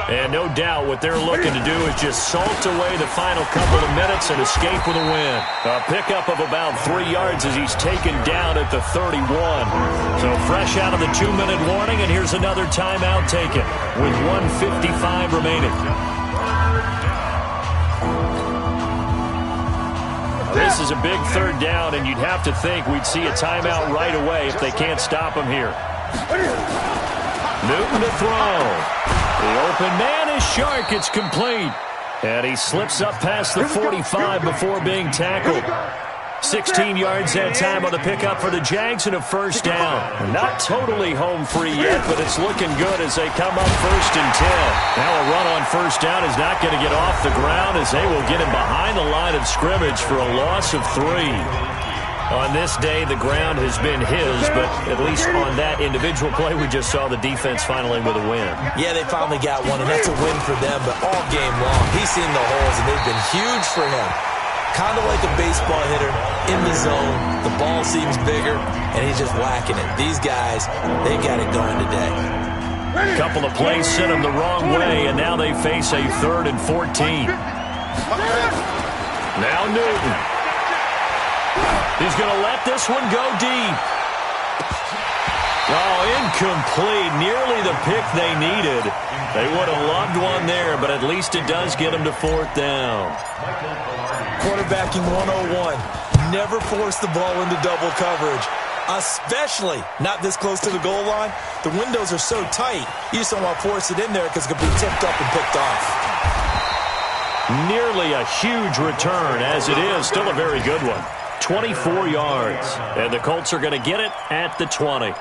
And no doubt what they're looking to do is just salt away the final couple of minutes and escape with a win. A pickup of about 3 yards as he's taken down at the 31. So fresh out of the 2-minute warning, and here's another timeout taken with 1:55 remaining. This is a big 3rd down, and you'd have to think we'd see a timeout right away if they can't stop him here. Newton to throw. The open man is Shark. It's complete. And he slips up past the 45 before being tackled. 16 yards that time on the pickup for the Jags and a first down. Not totally home free yet, but it's looking good as they come up 1st and 10. Now a run on first down is not going to get off the ground as they will get him behind the line of scrimmage for a loss of 3. On this day, the ground has been his, but at least on that individual play, we just saw the defense finally with a win. Yeah, they finally got one, and that's a win for them, but all game long, he's seen the holes, and they've been huge for him. Kind of like a baseball hitter in the zone. The ball seems bigger, and he's just whacking it. These guys, they got it going today. A couple of plays sent them the wrong way, and now they face a 3rd and 14. Now Newton. He's going to let this one go deep. Oh, incomplete. Nearly the pick they needed. They would have loved one there, but at least it does get them to 4th down. Quarterbacking 101. Never force the ball into double coverage, especially not this close to the goal line. The windows are so tight, you just don't want to force it in there because it could be tipped up and picked off. Nearly a huge return, as it is. Still a very good one. 24 yards. And the Colts are going to get it at the 20.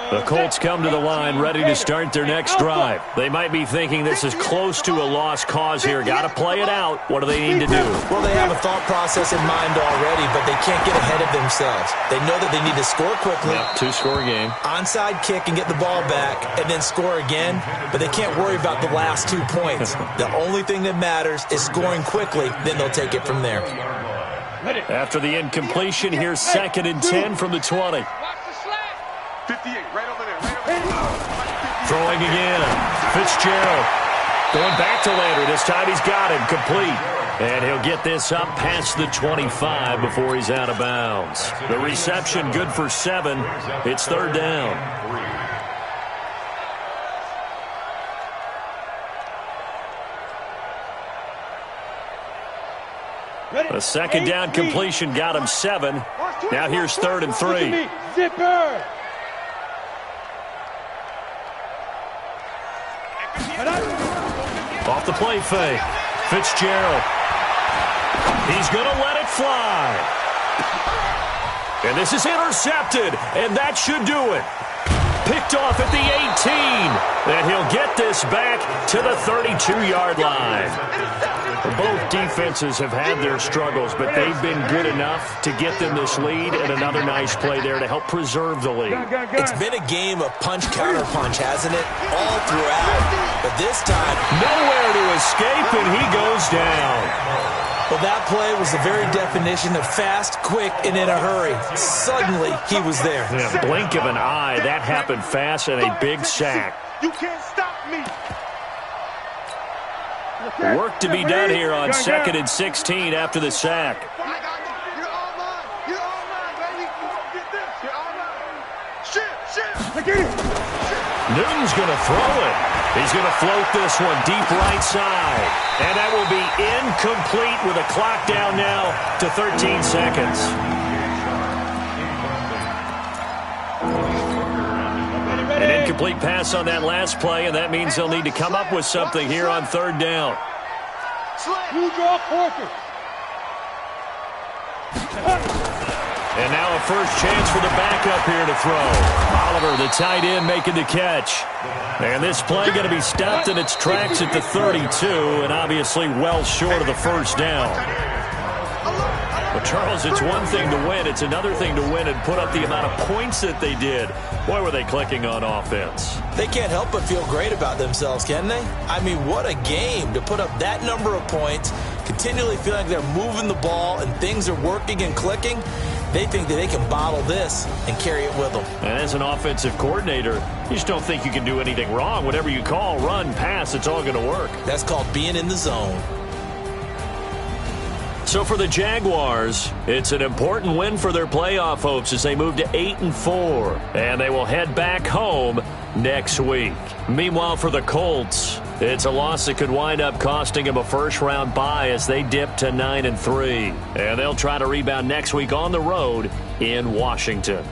The Colts come to the line ready to start their next drive. They might be thinking this is close to a lost cause here. Got to play it out. What do they need to do? Well, they have a thought process in mind already, but they can't get ahead of themselves. They know that they need to score quickly. Yep, 2-score game. Onside kick and get the ball back and then score again, but they can't worry about the last 2 points. The only thing that matters is scoring quickly, then they'll take it from there. After the incompletion, here's 2nd and 10 from the 20. 58, right over there, right over there. Throwing again. Fitzgerald going back to Landry. This time he's got him complete. And he'll get this up past the 25 before he's out of bounds. The reception good for 7. It's 3rd down. A 2nd down completion got him 7. Now here's 3rd and 3. Zipper. Off the play fake. Fitzgerald. He's going to let it fly. And this is intercepted, and that should do it. Picked off at the 18. And he'll get this back to the 32-yard line. Both defenses have had their struggles, but they've been good enough to get them this lead, and another nice play there to help preserve the lead. It's been a game of punch-counter-punch, hasn't it? All throughout. But this time, nowhere to escape, and he goes down. Well, that play was the very definition of fast, quick, and in a hurry. Suddenly, he was there. In a blink of an eye, that happened fast, and a big sack. You can't stop me. Work to be done here on 2nd and 16 after the sack. You're all mine. You're all mine, baby. You won't get this. You're all mine. Shit. Newton's going to throw it. He's going to float this one deep right side. And that will be incomplete with a clock down now to 13 seconds. An incomplete pass on that last play, and that means they'll need to come up with something here on 3rd down. You draw Porter. And now a first chance for the backup here to throw. Oliver, the tight end, making the catch. And this play going to be stopped in its tracks at the 32, and obviously well short of the first down. But, Charles, it's one thing to win. It's another thing to win and put up the amount of points that they did. Boy, were they clicking on offense. They can't help but feel great about themselves, can they? I mean, what a game to put up that number of points, continually feeling like they're moving the ball and things are working and clicking. They think that they can bottle this and carry it with them. And as an offensive coordinator, you just don't think you can do anything wrong. Whatever you call, run, pass, it's all going to work. That's called being in the zone. So for the Jaguars, it's an important win for their playoff hopes as they move to 8-4. And they will head back home next week. Meanwhile, for the Colts, it's a loss that could wind up costing them a first-round bye as they dip to 9-3. And they'll try to rebound next week on the road in Washington.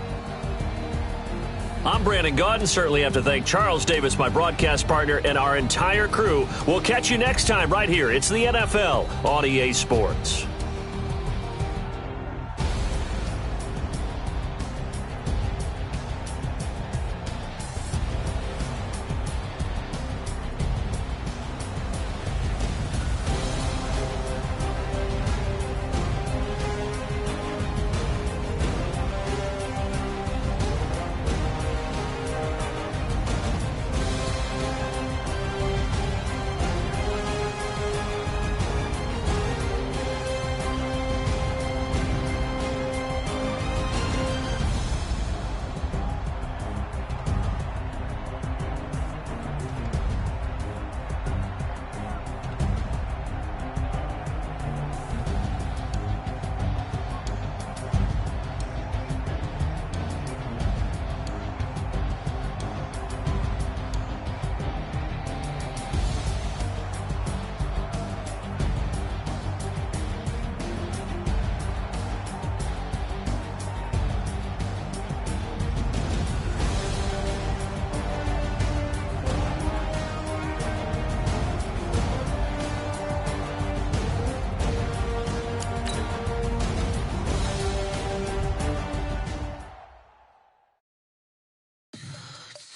I'm Brandon Gaudin. Certainly have to thank Charles Davis, my broadcast partner, and our entire crew. We'll catch you next time right here. It's the NFL on EA Sports.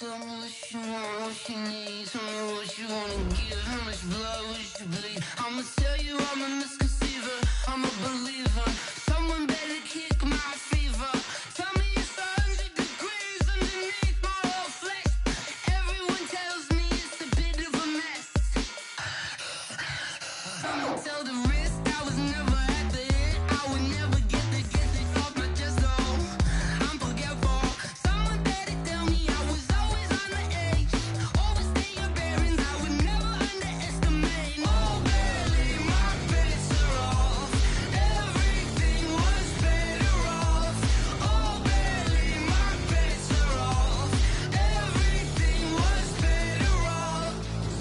Tell me what you want, what you need. Tell me what you wanna give. How much blood would you bleed? I'ma tell you I'm a misconceiver. I'm a believer. Someone better kick my fever. Tell me it's 100 degrees underneath my whole flesh. Everyone tells me it's a bit of a mess. I'ma tell the risk I was never at the end. I would never get this off my chest. Oh, I'm forgetful. Someone better tell me I was always on the edge. Overstay your bearings, I would never underestimate. Oh, barely my bets are off. Everything was better off. Oh, barely my bets are off. Everything was better off.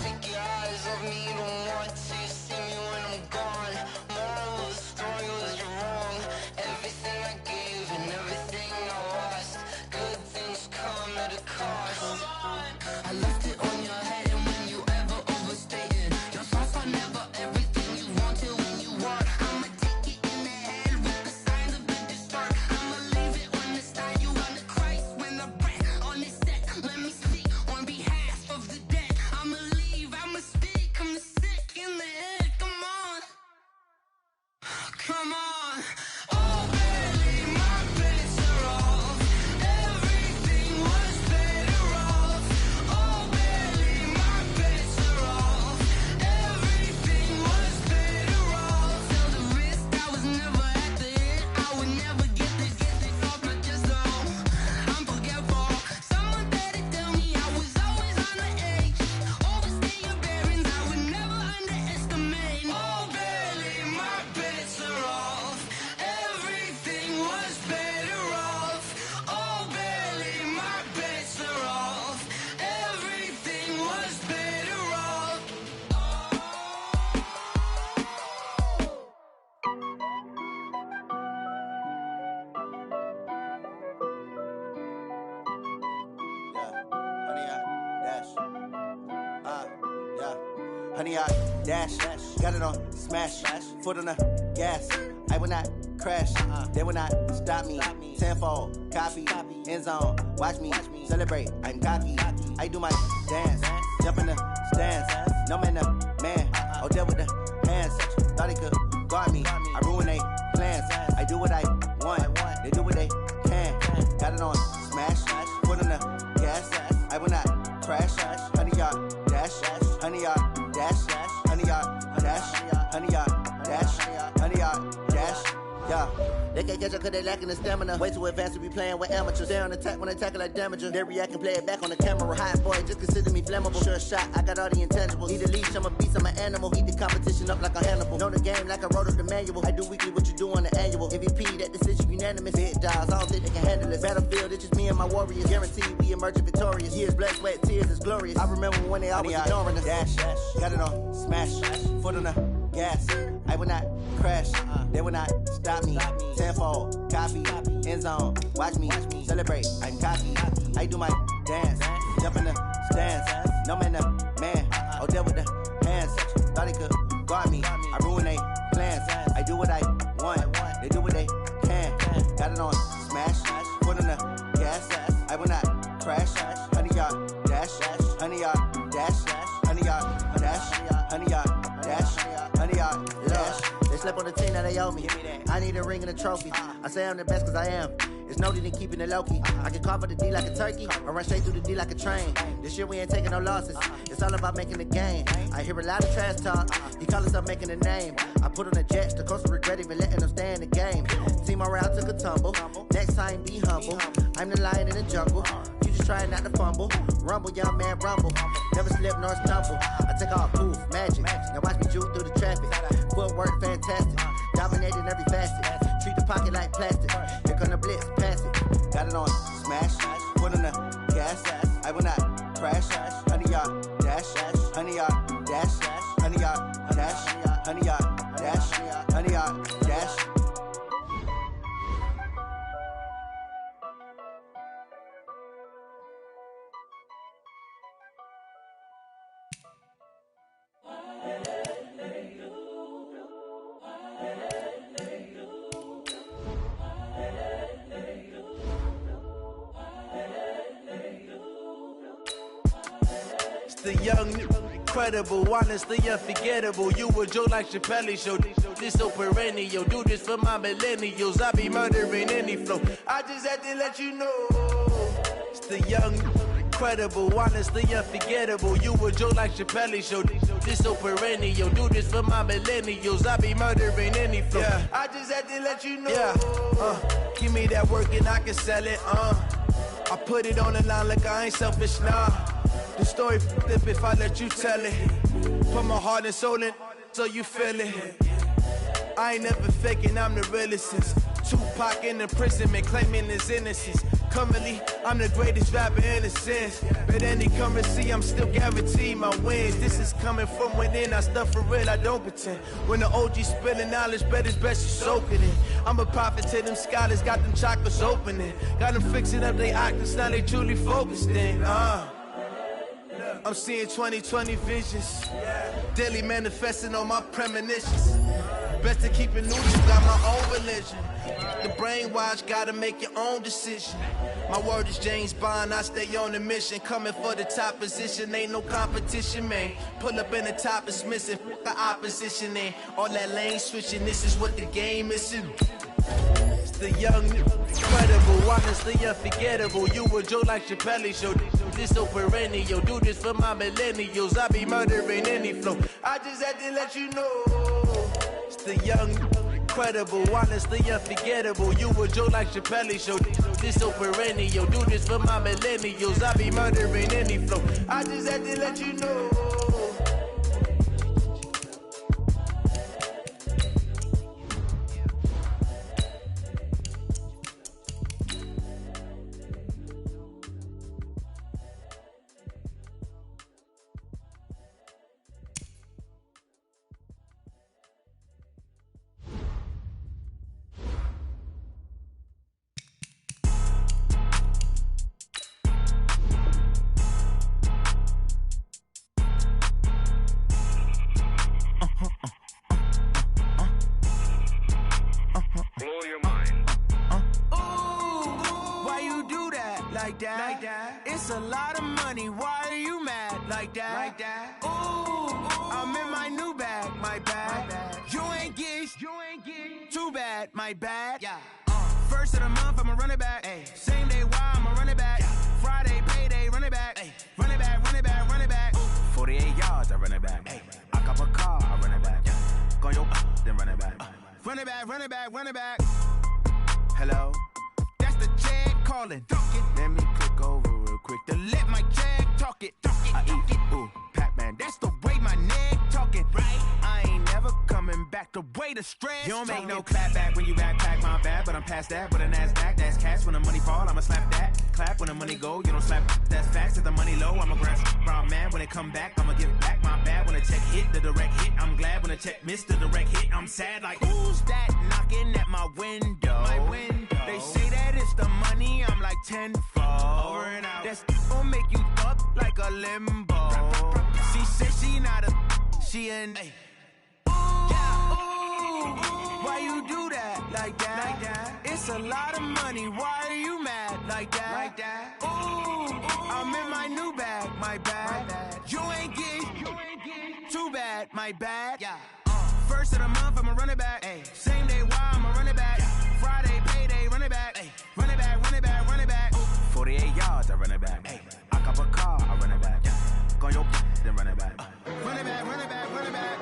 Take your eyes off me, don't want to see me when I'm gone. Moral of the story was you're wrong. Everything I gave and everything I lost. Good things come at a cost. I left it on your head, and when you ever overstay it, your thoughts are never everything you want till when you want. I'ma take it in the head with the signs of the distort. I'ma leave it on the side. You on the Christ when the breath on this set. Let me speak on behalf of the dead. I'ma leave, I'ma speak. I'm the sick in the head. Come on, come on. Oh, barely my bets are off. Everything was better off. Oh, barely my bets are off. Everything was better off. Tell the risk I was never at the end. I would never get this off my chest. Oh, I'm forgetful. Someone better tell me I was always on the edge. Overstay your bearings, I would never underestimate. Oh, barely my bets are off. Everything was better off. Oh, barely my bets are off. Everything was better off. Honey, I dash, got it on smash, foot on the gas. I will not crash, they will not stop me. Tenfold, copy, end zone, watch me celebrate. I'm cocky, I do my dance, jump in the stands. No man, the man, oh, deal with the hands. Thought he could guard me, I ruin they plans. I do what I want, they do what they can. Got it on smash, foot on the gas. I will not crash, honey, y'all dash, honey, y'all dash, honey, y'all dash, honey, y'all dash, honey, y'all dash, yeah. They can't catch up cause they lacking the stamina. Way too advanced to be playing with amateurs. Stay on attack when they tackle like damager. They react and play it back on the camera. Hot boy, just consider me flammable. Sure shot, I got all the intangibles. Need a leash, I'm a beast, I'm an animal. Eat the competition up like a Hannibal. Know the game like I wrote up the manual. I do weekly what you do on the annual. MVP, that decision unanimous. Big dials, I don't think they can handle it. Battlefield, it's just me and my warriors. Guaranteed we emerge victorious. Years, blood, sweat, tears, it's glorious. I remember when they always ignoring us. Dash, got it on smash, foot on the gas. I will not crash, they will not stop me. Tenfold, copy, end zone, watch me celebrate. I'm cocky, I do my dance, jump in the stands. No man, the man, oh, there with the hands. Thought he could guard me, I ruin they plans. I do what I want, they do what they can. Got it on smash, foot on the gas. I will not crash, 100-yard dash, 100-yard dash, 100-yard dash, 100-yard dash, 100-yard dash. They slept on the team that they owe me. I need a ring and a trophy. I say I'm the best cause I am. It's no need in keeping it low-key. I can carve up the D like a turkey or run straight through the D like a train. This year we ain't taking no losses. It's all about making the game. I hear a lot of trash talk. He call himself making a name. I put on the Jets. The coach will regret even letting them stay in the game. Team morale took a tumble. Next time be humble. I'm the lion in the jungle. You just trying not to fumble. Rumble, young man, rumble. Never slip nor stumble. I take all poof, magic. Now watch me juke through the traffic. Footwork fantastic. Dominating every facet. Treat the pocket like plastic. Here come the blitz, pass it. Got it on smash. Foot on the gas. I will not crash. 100-yard dash. 100-yard dash. 100-yard dash. 100-yard dash. 100-yard dash. The young, incredible, honestly unforgettable. You a Joe like Chappelle show. This so perennial. Do this for my millennials. I be murdering any flow. I just had to let you know. It's the young, incredible, honestly unforgettable. You a Joe like Chappelle show. This so perennial. Do this for my millennials. I be murdering any flow. Yeah. I just had to let you know. Yeah. Give me that work and I can sell it. I put it on the line like I ain't selfish, nah. The story flip if I let you tell it. Put my heart and soul in so you feel it. I ain't never faking, I'm the realest since Tupac in imprisonment, claiming his innocence. Currently, I'm the greatest rapper in a sense. But any currency, I'm still guaranteed my wins. This is coming from within, I stuff for real, I don't pretend. When the OG spilling knowledge, bet it's best you soak it in. I'm a prophet to them scholars, got them chakras opening. Got them fixing up they octaves, now they truly focused in. I'm seeing 2020 visions, daily manifesting on my premonitions. Best to keep it neutral, got my own religion. The brainwash, gotta make your own decision. My word is James Bond, I stay on the mission. Coming for the top position, ain't no competition, man. Pull up in the top, it's missing, fuck the opposition, and all that lane switching, this is what the game is in. The young, incredible, honestly unforgettable. You a Joe like Chappelle show. This so perennial. Do this for my millennials. I be murdering any flow. I just had to let you know. It's the young, incredible, honestly unforgettable. You a Joe like Chappelle show. This so perennial. Do this for my millennials. I be murdering any flow. I just had to let you know. Like that. It's a lot of money. Why are you mad like that? Like that. Ooh, I'm in my new bag. My bad. You ain't get too bad. My bad. Yeah. First of the month, I'ma run it back. Ay. Same day, why I'ma run it back. Yeah. Friday, payday, run it back. Ay. Run it back, run it back, run it back. 48 yards, I run it back. Ay. I cop a car, I run it back. Yeah. Go your then run it back. Run it back, run it back, run it back. Hello? That's the check calling. Let me click over real quick to let my check talk it. I eat it, ooh, Pac-Man. That's the way my neck talking. Right? I ain't never coming back the way the stress. You don't make no clap back when you backpack, my bad, but I'm past that. With a NASDAQ, that's cash. When the money fall, I'ma slap that. Clap when the money go, you don't slap. That's facts. If the money low, I'ma grab Aw man, when it come back, I'ma give back my bad. When a check hit, the direct hit, I'm glad. When a check missed the direct hit, I'm sad. Like, who's that knocking at my window? They say that it's the money, I'm like tenfold. Over and out. That's gon' make you up like a limbo. She said she not a, she an. Why you do that like that? It's a lot of money. Why are you mad like that? Ooh, I'm in my new bag, my bad. You ain't getting too bad, my bad. First of the month, I'ma run it back. Same day, why I'ma run it back. Friday, payday, run it back. Run it back, run it back, run it back. 48 yards, I run it back. I cop a car, I run it back. Go on your then run it back. Run it back, run it back, run it back.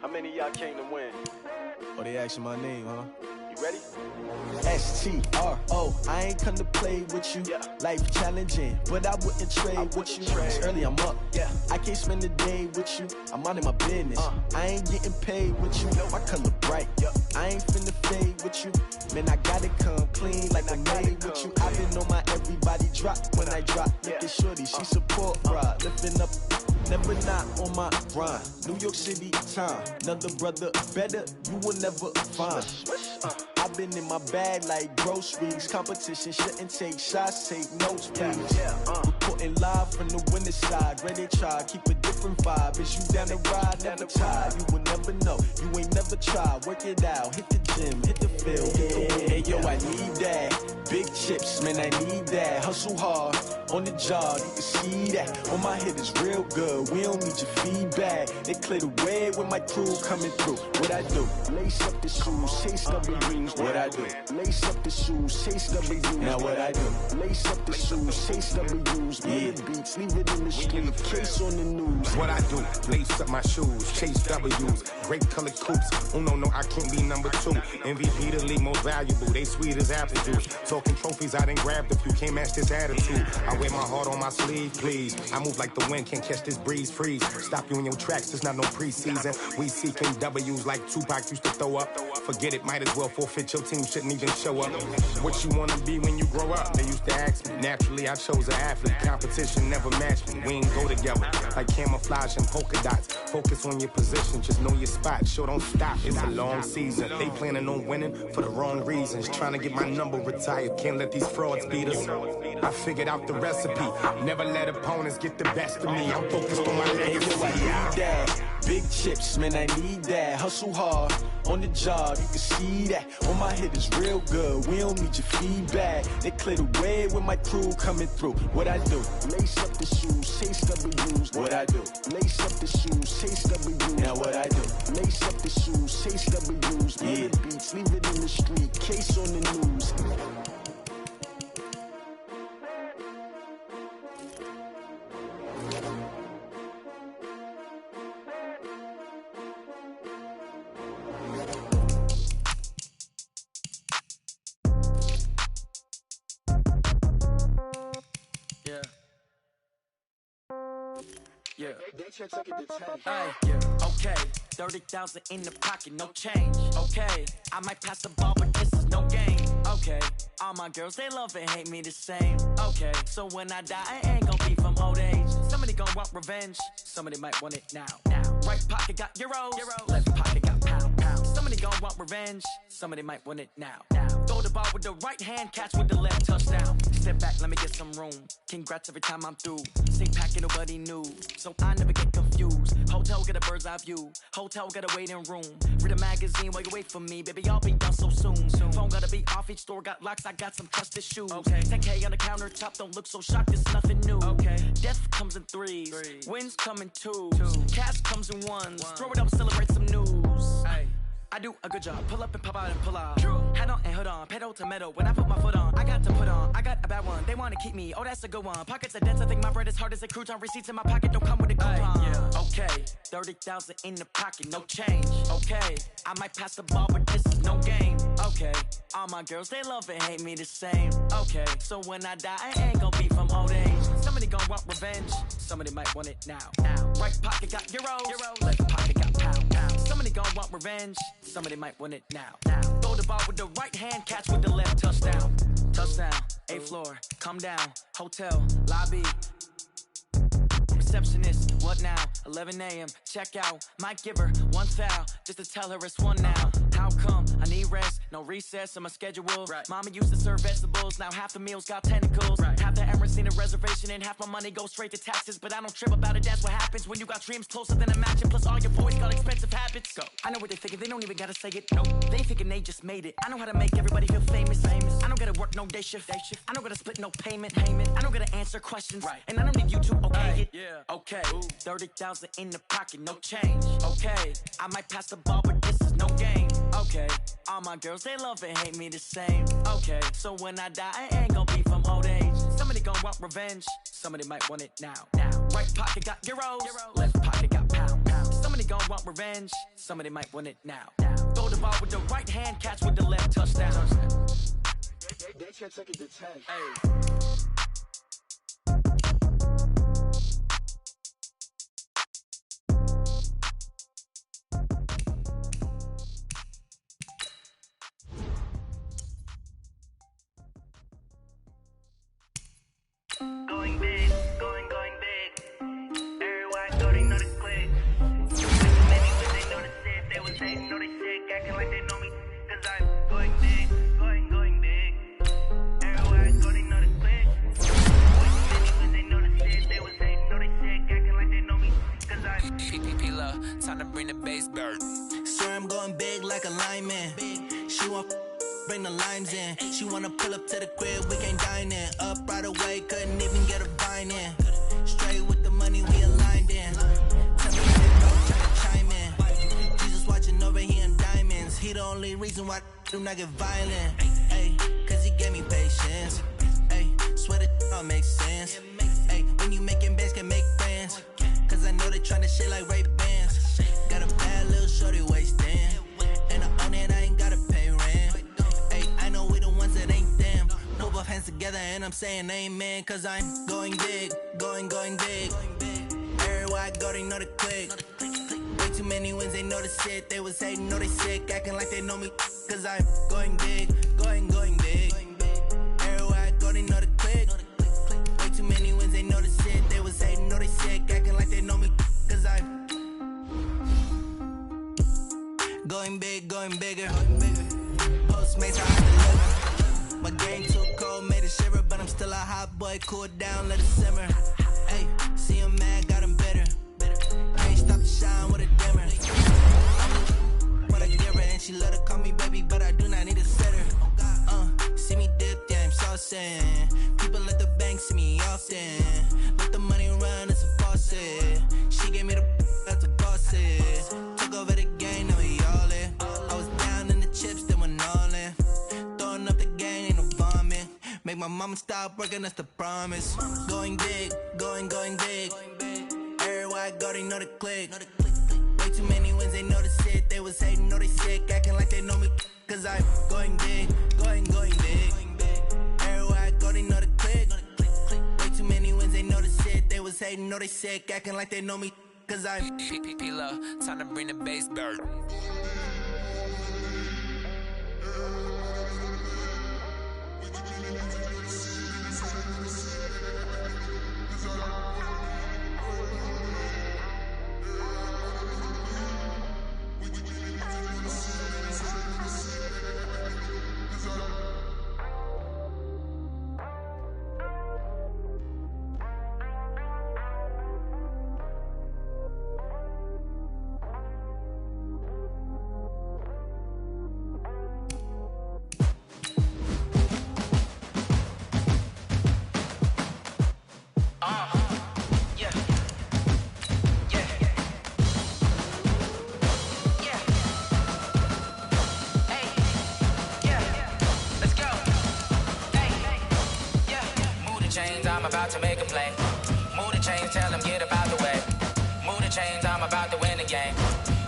How many of y'all came to win? Oh, they asking my name, huh? You ready? S-T-R-O, I ain't come to play with you. Life challenging, but I wouldn't trade with you. It's early, I'm up. I can't spend the day with you. I'm minding my business. I ain't getting paid with you. My color bright. I ain't finna fade with you. Man, I gotta come clean like I made with you. I've been on my everybody drop when I drop. Look at shorty, she support ride. Lifting up, never not on my grind. New York City time, another brother better, you will never find. I've been in my bag like groceries. Competition shouldn't take shots, take notes, please. Reporting live from the winter side. Ready to try, keep a different different vibe. Is you down the ride, never tired. You will never know. You ain't never tried. Work it out. Hit the gym, hit the field, hit the wind. Hey yo, I need that. Big chips, man, I need that. Hustle hard on the job, you can see that. On my head is real good. We don't need your feedback. They clear the way with my crew coming through. What I do? Lace up the shoes, chase W's. What I do? Lace up the shoes, chase W's. Now what I do? Lace up the shoes, chase W's. Yeah, beats, leave it in the street, case on the news. What I do? Lace up my shoes, chase W's. Great colored coops. Oh no, I can't be number 2. MVP the league most valuable. They sweet as apple juice. Talking trophies, I done grabbed a few. Can't match this attitude. I wear my heart on my sleeve, please. I move like the wind, can't catch this breeze, freeze. Stop you in your tracks, there's not no preseason. We seeking W's like Tupac used to throw up. Forget it, might as well forfeit. Your team shouldn't even show up. What you wanna be when you grow up? They used to ask me. Naturally, I chose an athlete. Competition never matched me. We ain't go together like camouflage and polka dots. Focus on your position, just know your spot. Sure, don't stop. It's a long season. They planning on winning for the wrong reasons. Trying to get my number retired. Can't let these frauds beat us. I figured out the recipe. Never let opponents get the best of me. I'm focused on my legacy. I need that. Big chips, man, I need that. Hustle hard on the job, you can see that. On my head is real good. We don't need your feedback. They clear the way with my crew coming through. What I do? Lace up the shoes, chase W's. What I do? Lace up the shoes, chase W's. Now what I do? Lace up the shoes, chase W's. Yeah, beats, leave it in the street, case on the news. Okay, 30,000 in the pocket, no change. Okay, I might pass the ball, but this is no game. Okay, all my girls, they love and hate me the same. Okay, so when I die, I ain't gon' be from old age. Somebody gon' want revenge, somebody might want it now. Right pocket got euros, left pocket got pound. Somebody gon' want revenge, somebody might want it now. Throw the ball with the right hand, catch with the left, touchdown. Step back, let me get some room. Congrats every time I'm through. Same packet, nobody knew, so I never get confused. Hotel get a bird's eye view. Hotel got a waiting room. Read a magazine while you wait for me, baby. I'll be done so soon. Phone gotta be off. Each store got locks. I got some trusted shoes. 10K on the countertop. Don't look so shocked. It's nothing new. Death comes in threes. Wins come in twos. Cash comes in ones. Throw it up, celebrate some news. I do a good job. Pull up and pop out and pull out. Head on and hood on. Pedal to metal. When I put my foot on, I got to put on. I got a bad one. They want to keep me. Oh, that's a good one. Pockets are dense. I think my bread is hard as a crouton. Receipts in my pocket don't come with a coupon. Okay, 30,000 in the pocket, no change. Okay, I might pass the ball, but this is no game. Okay, all my girls, they love and hate me the same. Okay, so when I die, I ain't gon' be from old age. Somebody gon' want revenge. Somebody might want it now. Right pocket got euros. Left pocket got pound. Somebody gon' want revenge. Somebody might want it now. Throw the ball with the right hand, catch with the left, touchdown. Touchdown, 8th floor, come down, hotel, lobby. Receptionist, what now? 11 a.m. check out. Might give her one foul just to tell her it's one now. How come? I need rest, no recess on my schedule. Mama used to serve vegetables, now half the meals got tentacles. Half the errands need a reservation and half my money goes straight to taxes. But I don't trip about it, that's what happens when you got dreams closer than a match. And plus all your boys got expensive habits. Go. I know what they thinking, they don't even gotta say it. Nope. They thinking they just made it. I know how to make everybody feel famous. I don't gotta work no day shift. I don't gotta split no payment. I don't gotta answer questions. And I don't need you to okay it. Okay, 30,000 in the pocket, no change. Okay, I might pass the ball, but this is no game. Okay, all my girls, they love and hate me the same. Okay, so when I die, I ain't gon' be from old age. Somebody gon' want revenge, somebody might want it now. Right pocket got euros, left pocket got pound. Somebody gon' want revenge, somebody might want it now. Throw the ball with the right hand, catch with the left, touchdown. They can't take it to 10. Going big, going big. Everybody know they know the click. Maybe when they know the shit, they would say, know they sick, acting like they know me. Cause I'm going big, going big. Everybody know they know the click. lineman. She want bring the limes in. She wanna pull up to the crib, we can't dine in. Up right away, couldn't even get a vine in. Straight with the money, we aligned in. Tell me if they both try to chime in. Jesus watching over here in diamonds. He the only reason why I do not get violent. Ay, cause he gave me patience. Ay, swear that all makes sense. Ay, when you making bands, can make friends. Cause I know they tryna shit like Ray-Bans. Got a bad little shorty wasting. And I own it, I ain't gotta pay rent. Ay, I know we the ones that ain't them. Put both hands together and I'm saying amen. Cause I'm going big, going big. Everywhere I go, they know the click. Way too many wins, they know the shit. They was hating, know they sick, acting like they know me. Cause I'm going big, going big. Everywhere I go, they know the click. Way too many wins, they know the shit. They was hating, know they sick, acting like they know me. Cause I'm going big, going bigger. Postmates, I deliver. My game too cold, made it shiver. But I'm still a hot boy, cool down, let it simmer. Hey, see him mad, got him bitter. Can't stop the shine with a dimmer. What I give her, and she let her call me baby, but I do not need a sitter. See me dip, yeah, I'm saucing. People at the bank see me often. Let the money run, it's a faucet. She gave me the at the bosses. Took over the game, now we all in. I was down in the chips, then went all in. Throwing up the game, ain't no vomit. Make my mama stop working, that's the promise. Going big, going big. Everywhere I go, they know the click. Way too many wins, they know the shit. They was hating, know they sick, acting like they know me. Cause I'm going big, going big. Everywhere I go, they know the click. Way too many wins, they know the shit. They was hating, know they sick, acting like they know me. Cause I'm P-P-P-Love, time to bring the bass back. I'm about to make a play. Move the chains, tell them get up out the way. Move the chains, I'm about to win the game.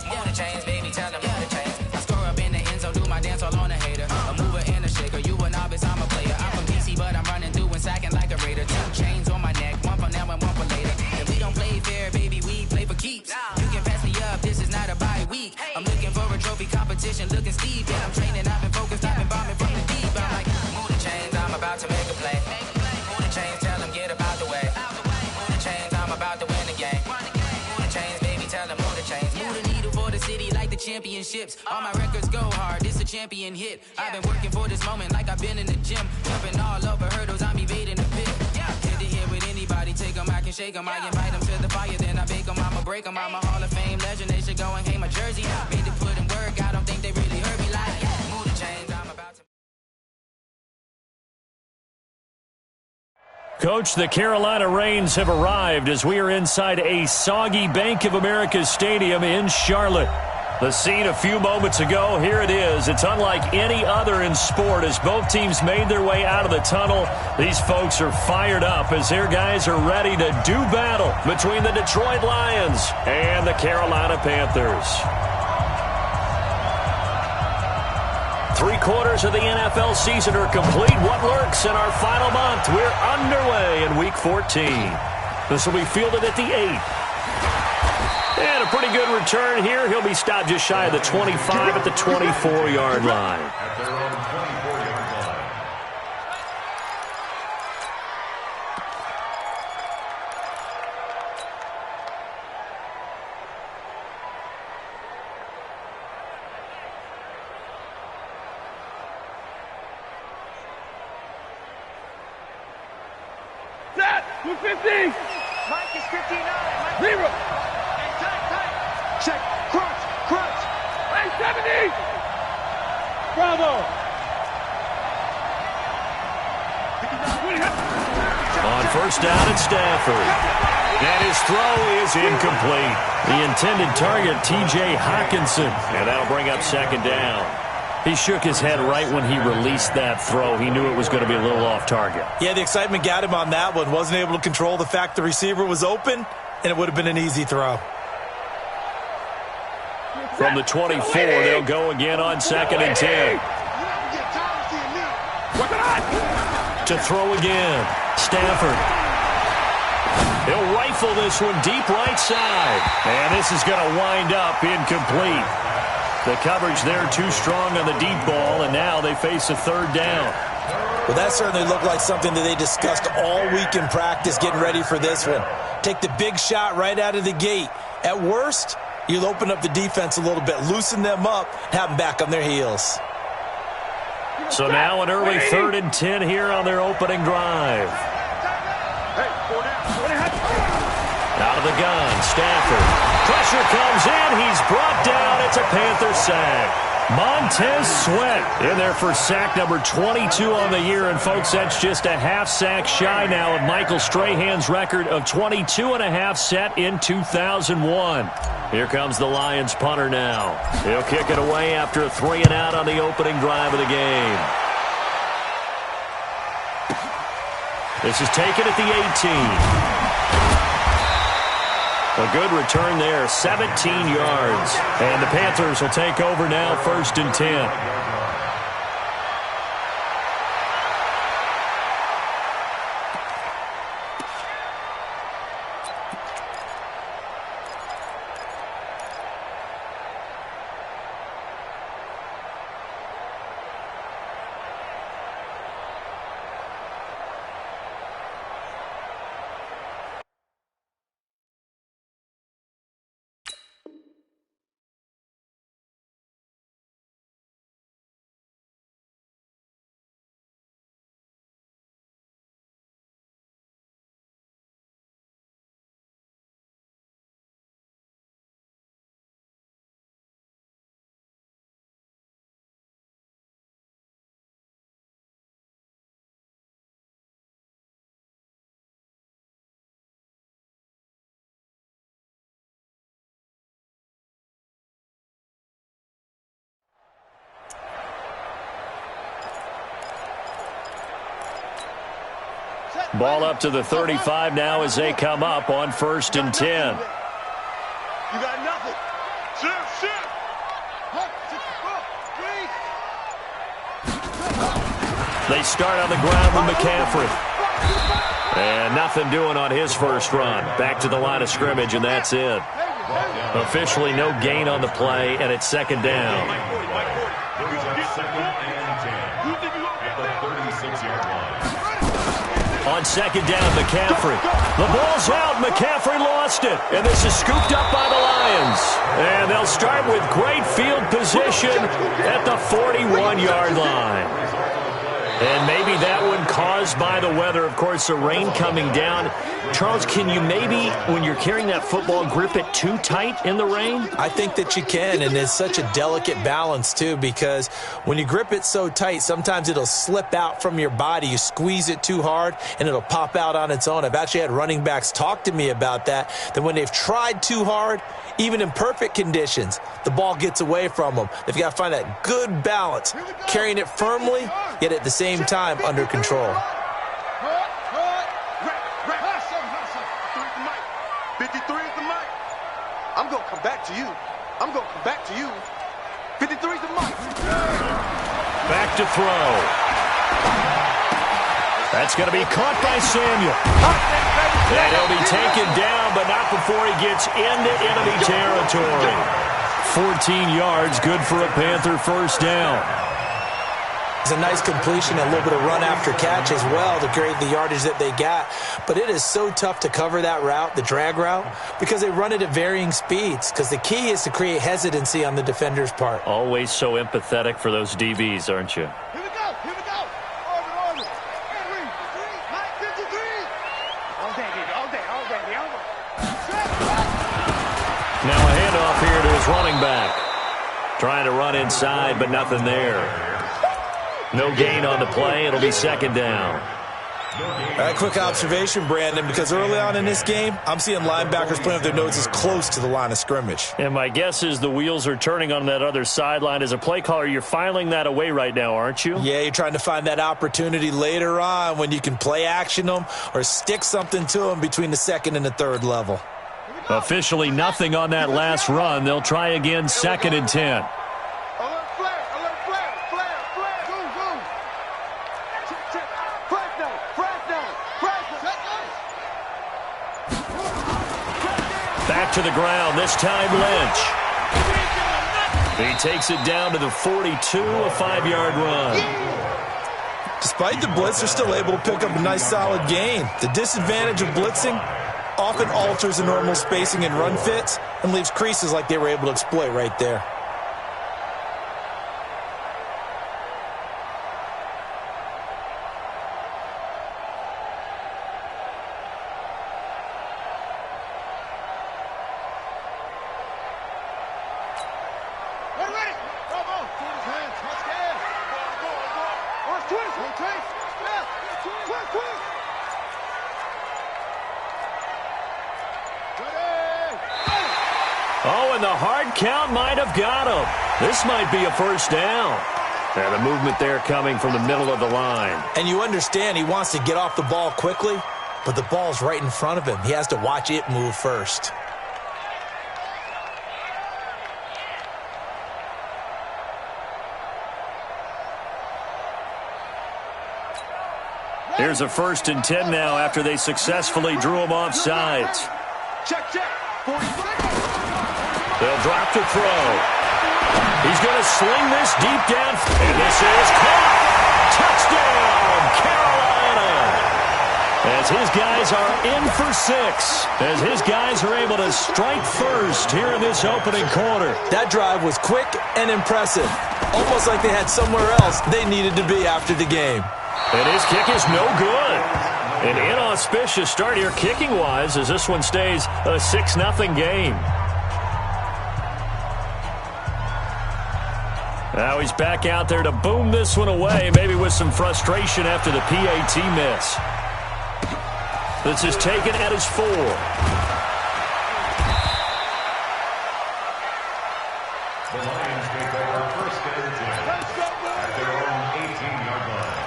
Move the chains, baby, tell them move the chains. I score up in the end zone, do my dance all on a hater. A mover and a shaker, you a novice, I'm a player. I'm from DC, but I'm running through and sacking like a raider. 2 chains on my neck, one for now and one for later. If we don't play fair, baby, we play for keeps. You can pass me up, this is not a bye week. I'm looking for a trophy competition, looking steep. And I'm training, I've been focused, I've been bombing from the deep. I'm like, move the chains, I'm about to make a play. Move the chains, tell them get up out the way. Move the chains, I'm about to win the game. Move the chains, baby, tell them move the chains. Move the needle for the city like the championships. All my records go hard, this a champion hit. I've been working for this moment like I've been in the gym. Jumping all over hurdles, I'm evading the pit. Hit to hit with anybody, take them, I can shake them. I invite them to the fire, then I bake them, I'ma break them. I'm a Hall of Fame legend, they should go and hang my jersey. Made to put in work, I don't think they really heard me like move the chains, I'm about to. Coach, the Carolina Rains have arrived as we are inside a soggy Bank of America Stadium in Charlotte. The scene a few moments ago, here it is. It's unlike any other in sport as both teams made their way out of the tunnel. These folks are fired up as their guys are ready to do battle between the Detroit Lions and the Carolina Panthers. 3/4 of the NFL season are complete. What lurks in our final month? We're underway in Week 14. This will be fielded at the 8. And a pretty good return here. He'll be stopped just shy of the 25 at the 24-yard line. At their own 24-yard line. Set! 215! Mike is 59. Mike. 0! And tight. Check. Crunch. Hey, 70! Bravo. On first down, it's Stafford. And his throw is incomplete. The intended target, T.J. Hawkinson. And that'll bring up second down. He shook his head right when he released that throw. He knew it was going to be a little off target. Yeah, the excitement got him on that one. Wasn't able to control the fact the receiver was open, and it would have been an easy throw. From the 24, they'll go again on 2nd and 10. To throw again, Stafford. He'll rifle this one deep right side. And this is going to wind up incomplete. The coverage there too strong on the deep ball, and now they face a third down. Well, that certainly looked like something that they discussed all week in practice, getting ready for this one. Take the big shot right out of the gate. At worst, you'll open up the defense a little bit, loosen them up, have them back on their heels. So now an early 3rd and 10 here on their opening drive. Out of the gun, Stafford. Pressure comes in. He's brought down. It's a Panther sack. Montez Sweat in there for sack number 22 on the year. And, folks, that's just a half sack shy now of Michael Strahan's record of 22.5 set in 2001. Here comes the Lions punter now. He'll kick it away after a 3-and-out on the opening drive of the game. This is taken at the 18. A good return there, 17 yards. And the Panthers will take over now, 1st and 10. Ball up to the 35 now as they come up on 1st and 10. You got nothing. Shoot. They start on the ground with McCaffrey. And nothing doing on his first run. Back to the line of scrimmage, and that's it. Officially no gain on the play, and it's 2nd down. On 2nd down, McCaffrey. The ball's out. McCaffrey lost it. And this is scooped up by the Lions. And they'll start with great field position at the 41-yard line. And maybe that one caused by the weather. Of course, the rain coming down. Charles, can you maybe, when you're carrying that football, grip it too tight in the rain? I think that you can, and it's such a delicate balance, too, because when you grip it so tight, sometimes it'll slip out from your body. You squeeze it too hard, and it'll pop out on its own. I've actually had running backs talk to me about that when they've tried too hard, even in perfect conditions, the ball gets away from them. They've got to find that good balance, carrying it firmly, yet at the same time under control. 53 is the mic. I'm going to come back to you. 53 is the mic. Back to throw. That's going to be caught by Samuel. And he'll be taken down, but not before he gets into enemy territory. 14 yards, good for a Panther first down. It's a nice completion, a little bit of run after catch as well to create the yardage that they got. But it is so tough to cover that route, the drag route, because they run it at varying speeds. Because the key is to create hesitancy on the defender's part. Always so empathetic for those DBs, aren't you? Here we go. Order. Mike 53. All day. Now a handoff here to his running back. Trying to run inside, but nothing there. No gain on the play. It'll be second down. Quick observation, Brandon, because early on in this game, I'm seeing linebackers playing with their noses close to the line of scrimmage. And my guess is the wheels are turning on that other sideline. As a play caller, you're filing that away right now, aren't you? Yeah, you're trying to find that opportunity later on when you can play action them or stick something to them between the second and the third level. Officially nothing on that last run. They'll try again, second and 10. Back to the ground, this time Lynch. He takes it down to the 42, a 5-yard run. Despite the blitz, they're still able to pick up a nice solid gain. The disadvantage of blitzing often alters the normal spacing and run fits and leaves creases like they were able to exploit right there. Oh, and the hard count might have got him. This might be a first down. And the movement there coming from the middle of the line. And you understand he wants to get off the ball quickly, but the ball's right in front of him. He has to watch it move first. Here's a 1st and 10 now after they successfully drew him off sides. Check, check. 40 seconds. They'll drop to throw. He's going to sling this deep down. And this is caught. Touchdown, Carolina. As his guys are in for 6. As his guys are able to strike first here in this opening quarter. That drive was quick and impressive. Almost like they had somewhere else they needed to be after the game. And his kick is no good. An inauspicious start here kicking-wise as this one stays a 6-0 game. Now he's back out there to boom this one away, maybe with some frustration after the PAT miss. This is taken at his 4. The Lions take over 1st and 10 at their own 18-yard line.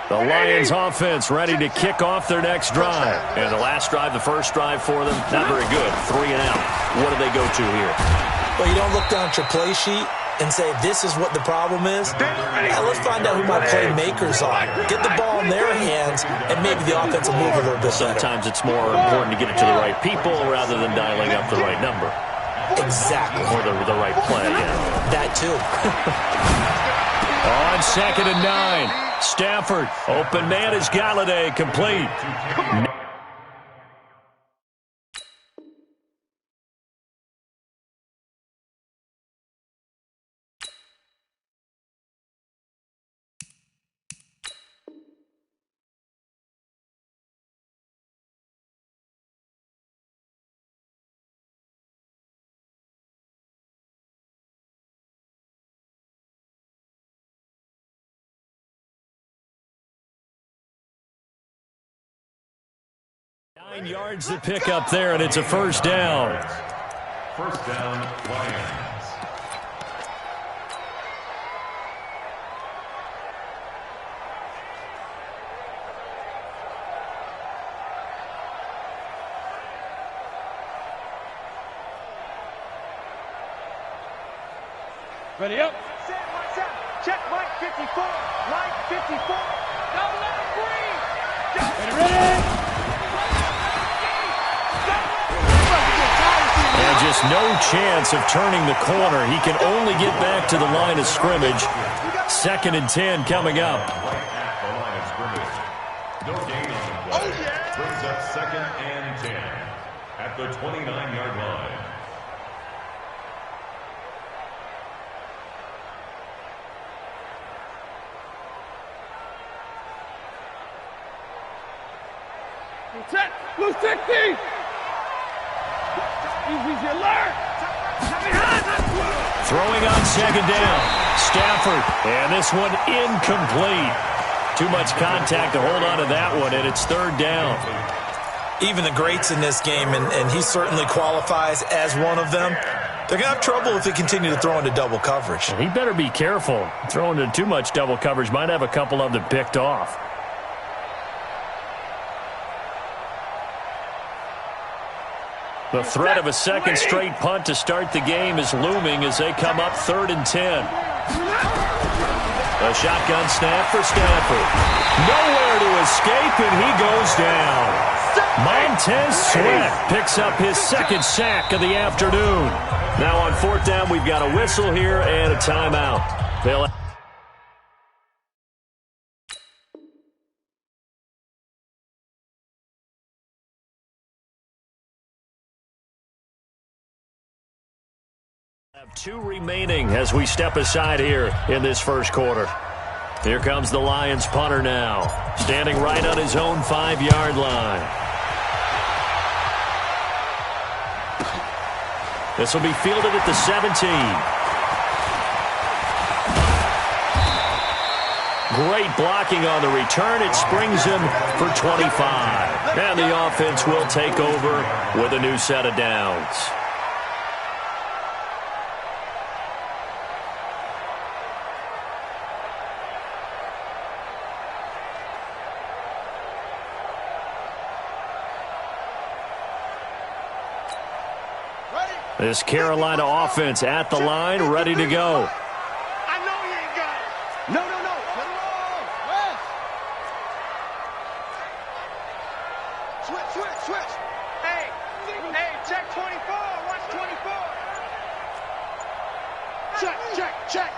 The Lions offense ready to kick off their next drive. And the last drive, the first drive for them, not very good. 3 and out. What do they go to here? Well, you don't look down at your play sheet and say, this is what the problem is. Now, let's find out who my playmakers are. Get the ball in their hands, and maybe the offense will move a little bit better. Sometimes it's more important to get it to the right people rather than dialing up the right number. Exactly. Or the right play, yeah. That too. On 2nd and 9. Stafford, open man is Galladay, complete. Nine yards to pick up there, and it's a first down. First down, Lions. Ready up. Check, Mike 54. Mike 54. Double up, Ready, ready. And just no chance of turning the corner. He can only get back to the line of scrimmage. 2nd and 10 coming up. Right at the line of scrimmage. No gain on the play. Brings up 2nd and 10 at the 29-yard line. Check. Blue 60. Easy alert. Throwing on second down. Stafford. And this one incomplete. Too much contact to hold on to that one, and it's third down. Even the greats in this game, and he certainly qualifies as one of them, they're going to have trouble if they continue to throw into double coverage. He better be careful. Throwing into too much double coverage might have a couple of them picked off. The threat of a second straight punt to start the game is looming as they come up 3rd and 10. A shotgun snap for Stafford. Nowhere to escape, and he goes down. Montez Sweat picks up his second sack of the afternoon. Now on 4th down, we've got a whistle here and a timeout. They'll have 2 remaining as we step aside here in this first quarter. Here comes the Lions punter now, standing right on his own 5-yard line. This will be fielded at the 17. Great blocking on the return. It springs him for 25. And the offense will take over with a new set of downs. This Carolina offense at the line, ready to go. I know you ain't got it. No. Let it roll. West. Switch. Hey, check 24. Watch 24. Check.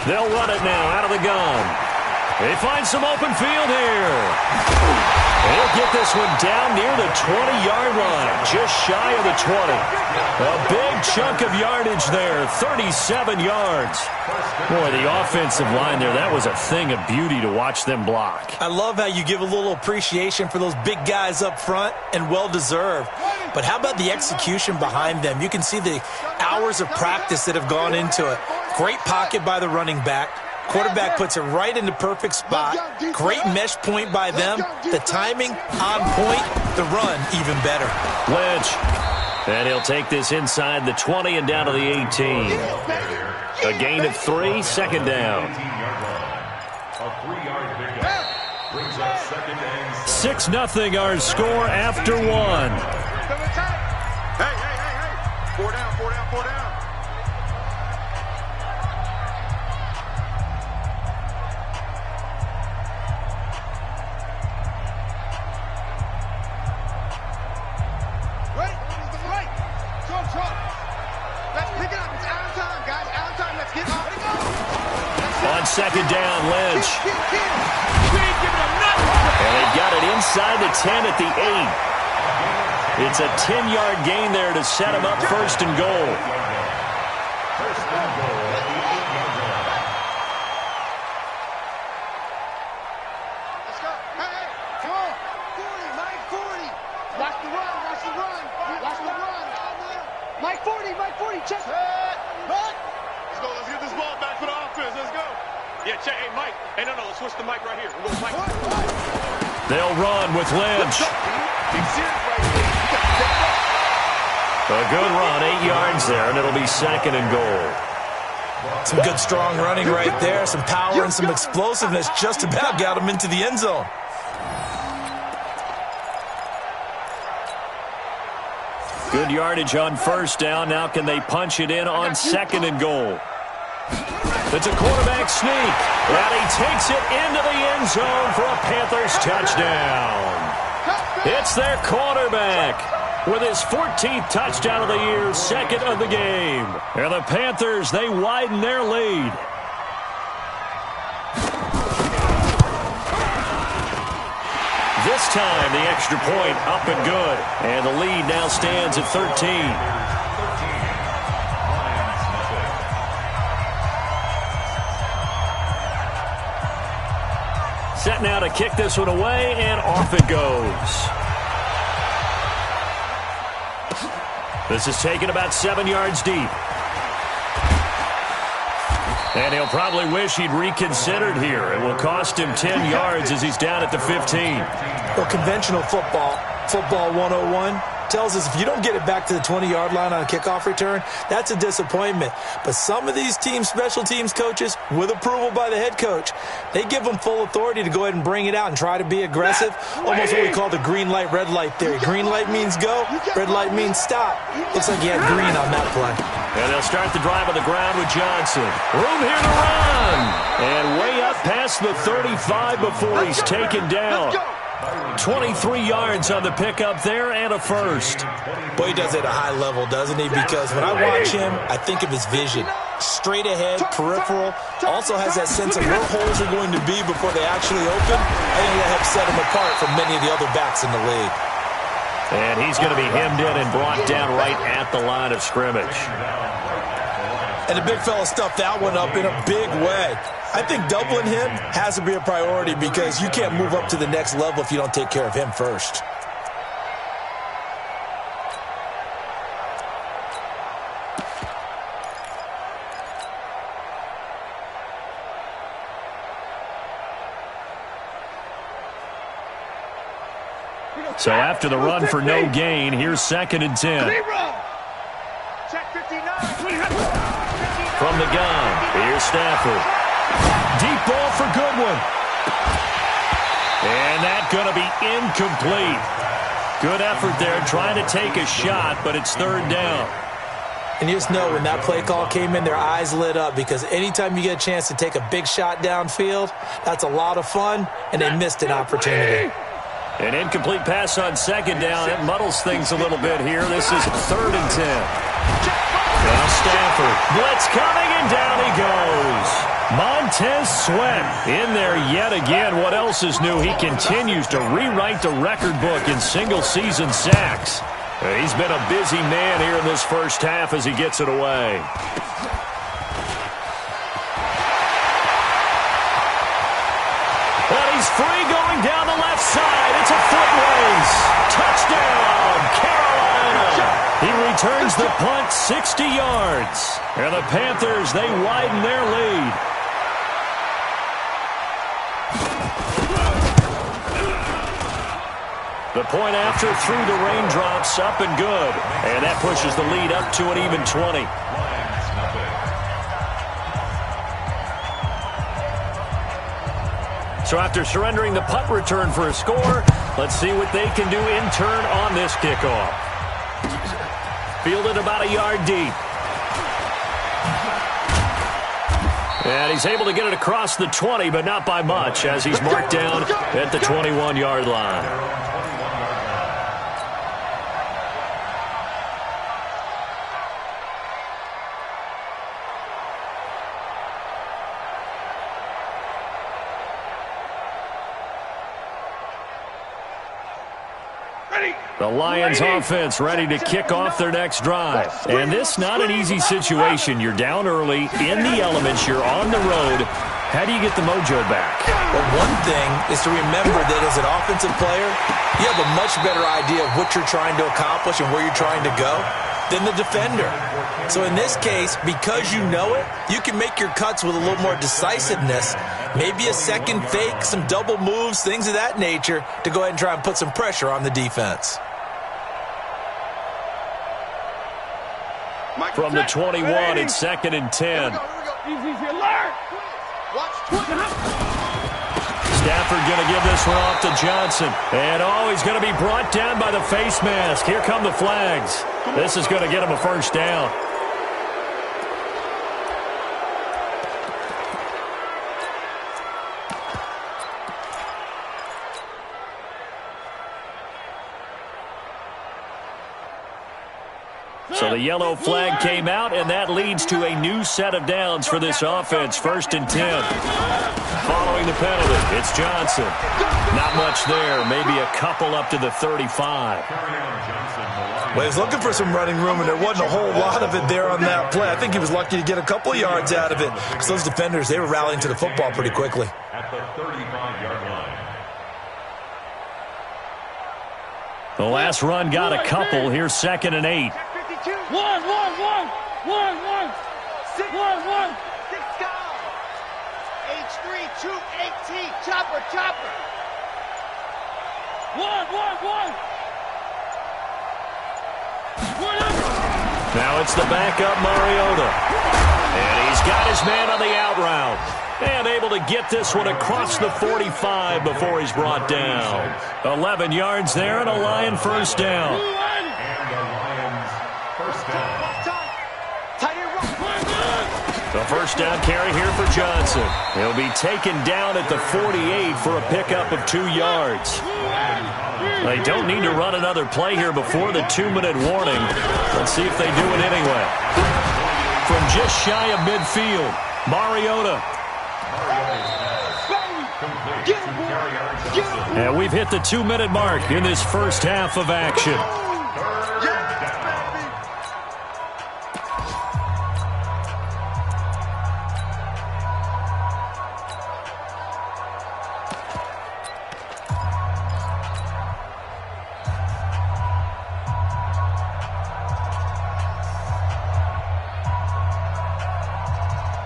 They'll run it now out of the gun. They find some open field here. They'll get this one down near the 20-yard line, just shy of the 20. A big chunk of yardage there, 37 yards. Boy, the offensive line there, that was a thing of beauty to watch them block. I love how you give a little appreciation for those big guys up front, and well-deserved. But how about the execution behind them? You can see the hours of practice that have gone into it. Great pocket by the running back. Quarterback puts it right in the perfect spot. Great mesh point by them. The timing on point. The run even better. Lynch. And he'll take this inside the 20 and down to the 18. A gain of 3, second down. 6-0 our score after 1. Hey. 4 down. On second down, Lynch. And they've got it inside the 10 at the 8. It's a 10-yard gain there to set him up 1st and goal. Let's go. Hey, come on. 40, Mike 40. Watch the run. Mike 40, check. Run. Let's get this ball back for the offense. Let's go. Yeah, check. Hey, Mike. Hey, no, let's switch the mic right here. We'll go Mike. They'll run with Lynch. A good run, 8 yards there, and it'll be 2nd and goal. Some good, strong running right there. Some power and some explosiveness just about got him into the end zone. Good yardage on 1st down. Now can they punch it in on 2nd and goal? It's a quarterback sneak, and he takes it into the end zone for a Panthers touchdown. It's their quarterback with his 14th touchdown of the year, 2nd of the game. And the Panthers, they widen their lead. This time, the extra point up and good. And the lead now stands at 13. Set now to kick this one away, and off it goes. This is taken about 7 yards deep. And he'll probably wish he'd reconsidered here. It will cost him 10 yards as he's down at the 15. Well, conventional football 101, tells us if you don't get it back to the 20-yard line on a kickoff return, that's a disappointment. But some of these special teams coaches, with approval by the head coach, they give them full authority to go ahead and bring it out and try to be aggressive. Almost what we call the green light, red light theory. Green light means go, red light means stop. Looks like he had green on that play. And they'll start the drive on the ground with Johnson. Room here to run. And way up past the 35 before he's taken down. 23 yards on the pickup there and a first. Boy, he does it at a high level, doesn't he? Because when I watch him, I think of his vision. Straight ahead, peripheral. Also has that sense of where holes are going to be before they actually open. I think that helps set him apart from many of the other backs in the league. And he's going to be hemmed in and brought down right at the line of scrimmage. And the big fella stuffed that one up in a big way. I think doubling him has to be a priority because you can't move up to the next level if you don't take care of him first. So after the run for no gain, here's 2nd and 10. From the gun, here's Stafford. Deep ball for Goodwin. And that's going to be incomplete. Good effort there trying to take a shot, but it's 3rd down. And you just know when that play call came in, their eyes lit up because anytime you get a chance to take a big shot downfield, that's a lot of fun, and they missed an opportunity. An incomplete pass on 2nd down. It muddles things a little bit here. This is 3rd and 10. Now Stafford. Blitz coming, and down he goes. Montez Sweat in there yet again. What else is new? He continues to rewrite the record book in single-season sacks. He's been a busy man here in this first half as he gets it away. And he's free going down the left side. It's a foot race. Touchdown, Carolina. He returns the punt 60 yards. And the Panthers, they widen their lead. The point after through the raindrops, up and good. And that pushes the lead up to an even 20. So after surrendering the punt return for a score, let's see what they can do in turn on this kickoff. Fielded about a yard deep. And he's able to get it across the 20, but not by much, as he's marked down at the 21-yard line. The Lions offense ready to kick off their next drive. And this not an easy situation. You're down early, in the elements, you're on the road. How do you get the mojo back? Well, one thing is to remember that as an offensive player, you have a much better idea of what you're trying to accomplish and where you're trying to go than the defender. So in this case, because you know it, you can make your cuts with a little more decisiveness. Maybe a second fake, some double moves, things of that nature to go ahead and try and put some pressure on the defense. From the 21, it's 2nd and 10. Stafford going to give this one off to Johnson. And he's going to be brought down by the face mask. Here come the flags. This is going to get him a first down. So the yellow flag came out, and that leads to a new set of downs for this offense. 1st and 10. Following the penalty, it's Johnson. Not much there, maybe a couple up to the 35. Well, he was looking for some running room, and there wasn't a whole lot of it there on that play. I think he was lucky to get a couple of yards out of it because those defenders, they were rallying to the football pretty quickly. At the 35-yard line. The last run got a couple. Here's 2nd and 8. 1. 6 down. H3, 218. Chopper. 1. Now it's the backup Mariota. And he's got his man on the out route. And able to get this one across the 45 before he's brought down. 11 yards there and a Lion first down. And the Lions first down. The first down carry here for Johnson. He'll be taken down at the 48 for a pickup of 2 yards. They don't need to run another play here before the 2-minute warning. Let's see if they do it anyway. From just shy of midfield, Mariota. And we've hit the 2-minute mark in this first half of action.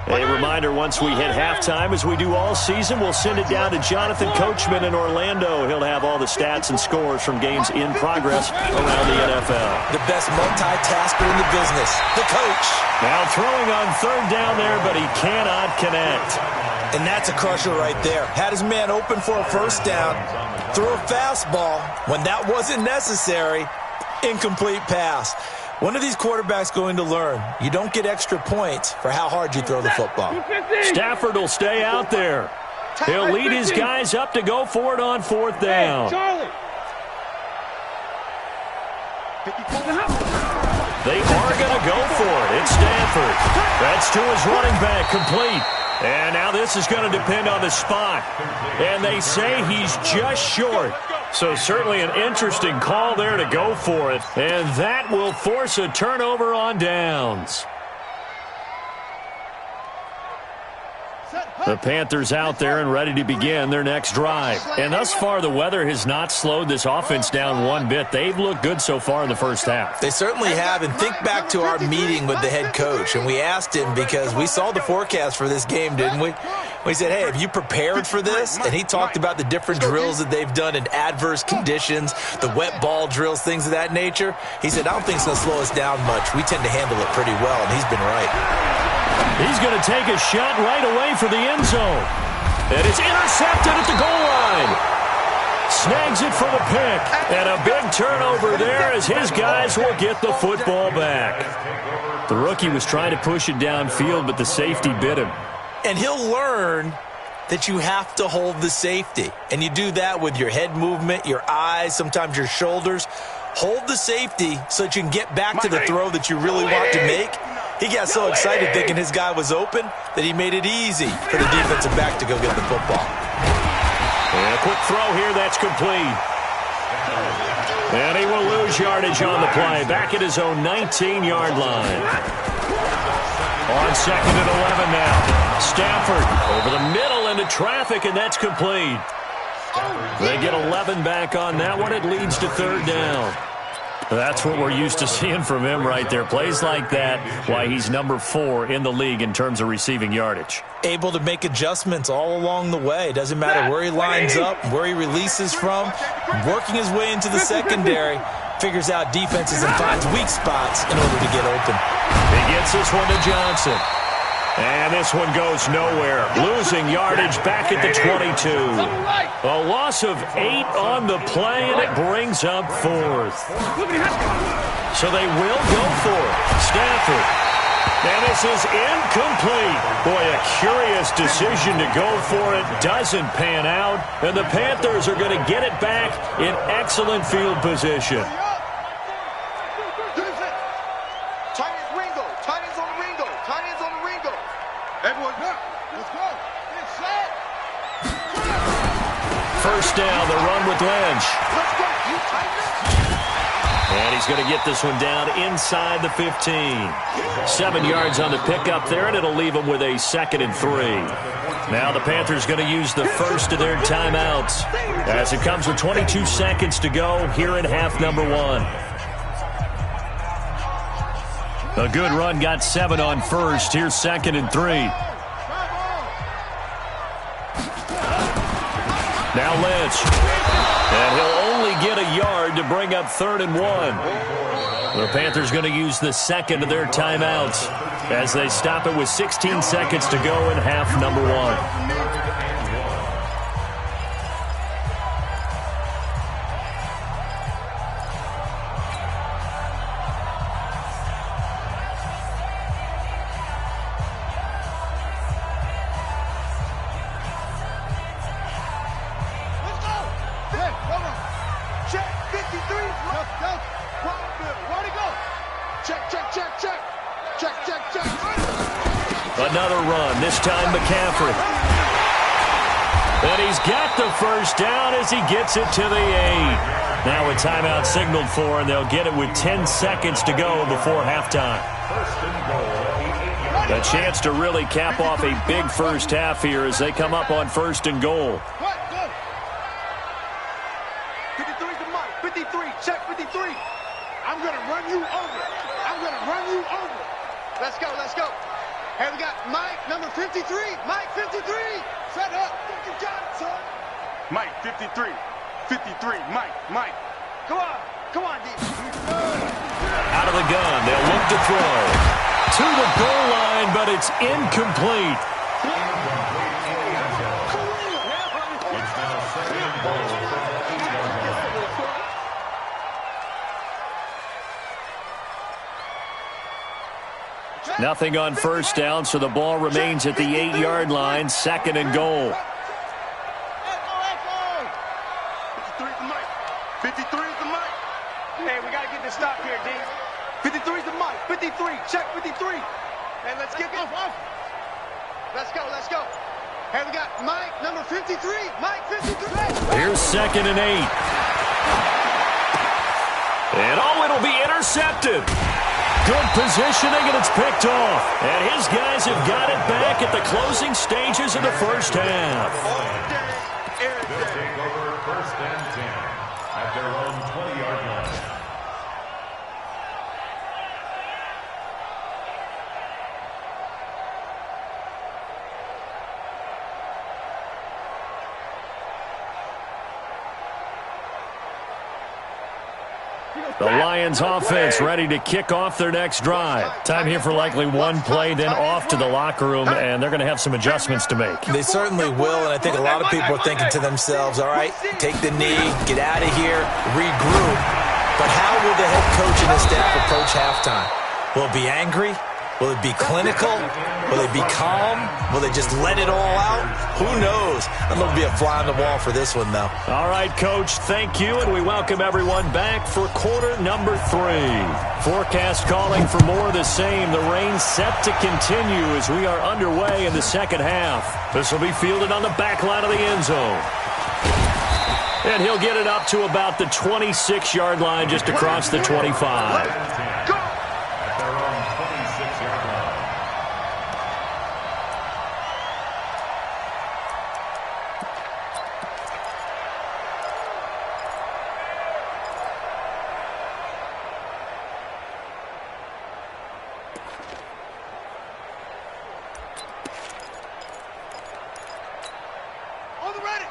A reminder, once we hit halftime, as we do all season, we'll send it down to Jonathan Coachman in Orlando. He'll have all the stats and scores from games in progress around the NFL. The best multitasker in the business, the coach. Now throwing on 3rd down there, but he cannot connect. And that's a crusher right there. Had his man open for a first down, threw a fastball when that wasn't necessary, incomplete pass. One of these quarterbacks going to learn, you don't get extra points for how hard you throw the football. Stafford will stay out there. He'll lead his guys up to go for it on 4th down. They are going to go for it. It's Stafford. That's to his running back, complete. And now this is going to depend on the spot. And they say he's just short. So certainly an interesting call there to go for it. And that will force a turnover on downs. The Panthers out there and ready to begin their next drive. And thus far, the weather has not slowed this offense down one bit. They've looked good so far in the first half. They certainly have. And think back to our meeting with the head coach. And we asked him, because we saw the forecast for this game, didn't we? We said, hey, have you prepared for this? And he talked about the different drills that they've done in adverse conditions, the wet ball drills, things of that nature. He said, I don't think it's going to slow us down much. We tend to handle it pretty well, and he's been right. He's going to take a shot right away for the end zone. And it's intercepted at the goal line. Snags it for the pick. And a big turnover there as his guys will get the football back. The rookie was trying to push it downfield, but the safety bit him. And he'll learn that you have to hold the safety. And you do that with your head movement, your eyes, sometimes your shoulders. Hold the safety so that you can get back to the throw that you really want to make. He got so excited thinking his guy was open that he made it easy for the defensive back to go get the football. And a quick throw here, that's complete. And he will lose yardage on the play, back at his own 19-yard line. On 2nd and 11 now. Stafford over the middle into traffic, and that's complete. They get 11 back on that one. It leads to 3rd down. That's what we're used to seeing from him right there. Plays like that, why he's number 4 in the league in terms of receiving yardage. Able to make adjustments all along the way. Doesn't matter where he lines up, where he releases from. Working his way into the secondary. Figures out defenses and finds weak spots in order to get open. He gets this one to Johnson. And this one goes nowhere. Losing yardage back at the 22. A loss of 8 on the play, and it brings up 4th. So they will go for it. Stafford. And this is incomplete. Boy, a curious decision to go for it. Doesn't pan out. And the Panthers are going to get it back in excellent field position. First down, the run with Lynch. And he's going to get this one down inside the 15. 7 yards on the pickup there, and it'll leave him with a 2nd and 3. Now the Panthers going to use the first of their timeouts as it comes with 22 seconds to go here in half number 1. A good run got 7 on first. Here's 2nd and 3. Now Lynch. And he'll only get a yard to bring up 3rd and 1. The Panthers going to use the second of their timeouts as they stop it with 16 seconds to go in half number 1. Another run, this time McCaffrey. And he's got the first down as he gets it to the 8. Now a timeout signaled for, and they'll get it with 10 seconds to go before halftime. A chance to really cap off a big first half here as they come up on 1st and goal. 53 to Mike. 53, check 53. I'm going to run you over. I'm going to run you over. Let's go, let's go. Hey, we got Mike, number 53. Mike, 53. Set up. You got it, son. Mike, 53. 53. Mike. Come on, D. Out of the gun, they'll look to throw. To the goal line, but it's incomplete. Nothing on first down, so the ball remains at the 8-yard line, 2nd and goal. 53 is the Mike. 53 is the Mike. Hey, we got to get this stop here, D. 53 is the Mike. 53, check 53. Hey, let's get this. Let's go. Hey, we got Mike, number 53. Mike, 53. Here's 2nd and 8. And it'll be intercepted. Good positioning, and it's picked off. And his guys have got it back at the closing stages of the first half. They'll take over 1st and 10 at their own 20-yard line. The Lions offense ready to kick off their next drive. Time here for likely one play, then off to the locker room, and they're going to have some adjustments to make. They certainly will, and I think a lot of people are thinking to themselves, all right, take the knee, get out of here, regroup. But how will the head coach and his staff approach halftime? Will it be angry? Will it be clinical? Will it be calm? Will they just let it all out? Who knows? I'm going to be a fly on the wall for this one, though. All right, Coach, thank you, and we welcome everyone back for quarter number 3. Forecast calling for more of the same. The rain set to continue as we are underway in the second half. This will be fielded on the back line of the end zone. And he'll get it up to about the 26-yard line, just across the 25.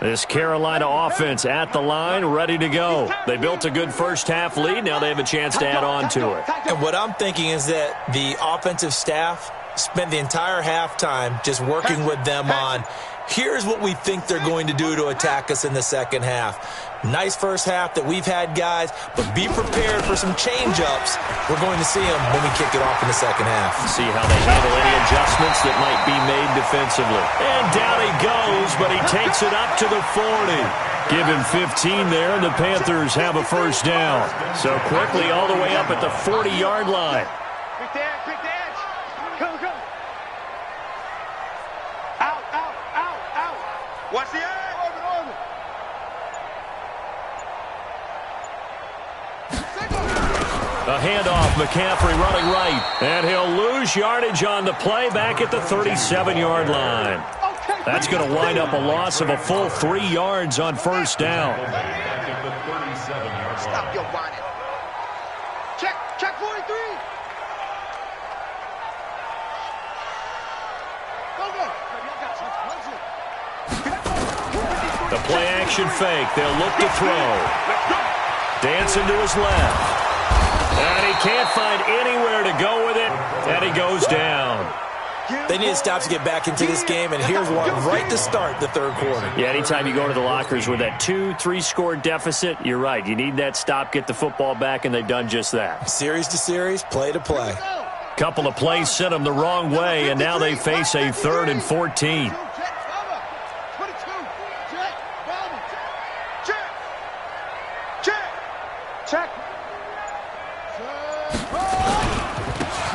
This Carolina offense at the line, ready to go. They built a good first half lead. Now they have a chance to add on to it. And what I'm thinking is that the offensive staff spent the entire halftime just working with them on, here's what we think they're going to do to attack us in the second half. Nice first half that we've had, guys, but be prepared for some change-ups. We're going to see them when we kick it off in the second half. See how they handle any adjustments that might be made defensively. And down he goes, but he takes it up to the 40. Give him 15 there, and the Panthers have a first down. So quickly all the way up at the 40-yard line. Pick the edge. Come. Out. Watch the edge. A handoff, McCaffrey running right. And he'll lose yardage on the play back at the 37-yard line. Okay, That's going to wind up a loss of a full 3 yards on first down. Stop your whining. Check 43. The play action fake. They'll look to throw. Dancing to his left. And he can't find anywhere to go with it. And he goes down. They need to stop to get back into this game, and here's one right to start the third quarter. Yeah, anytime you go to the lockers with that 2-3 score deficit, you're right. You need that stop, get the football back, and they've done just that. Series to series, play to play. Couple of plays sent them the wrong way, and now they face a 3rd and 14.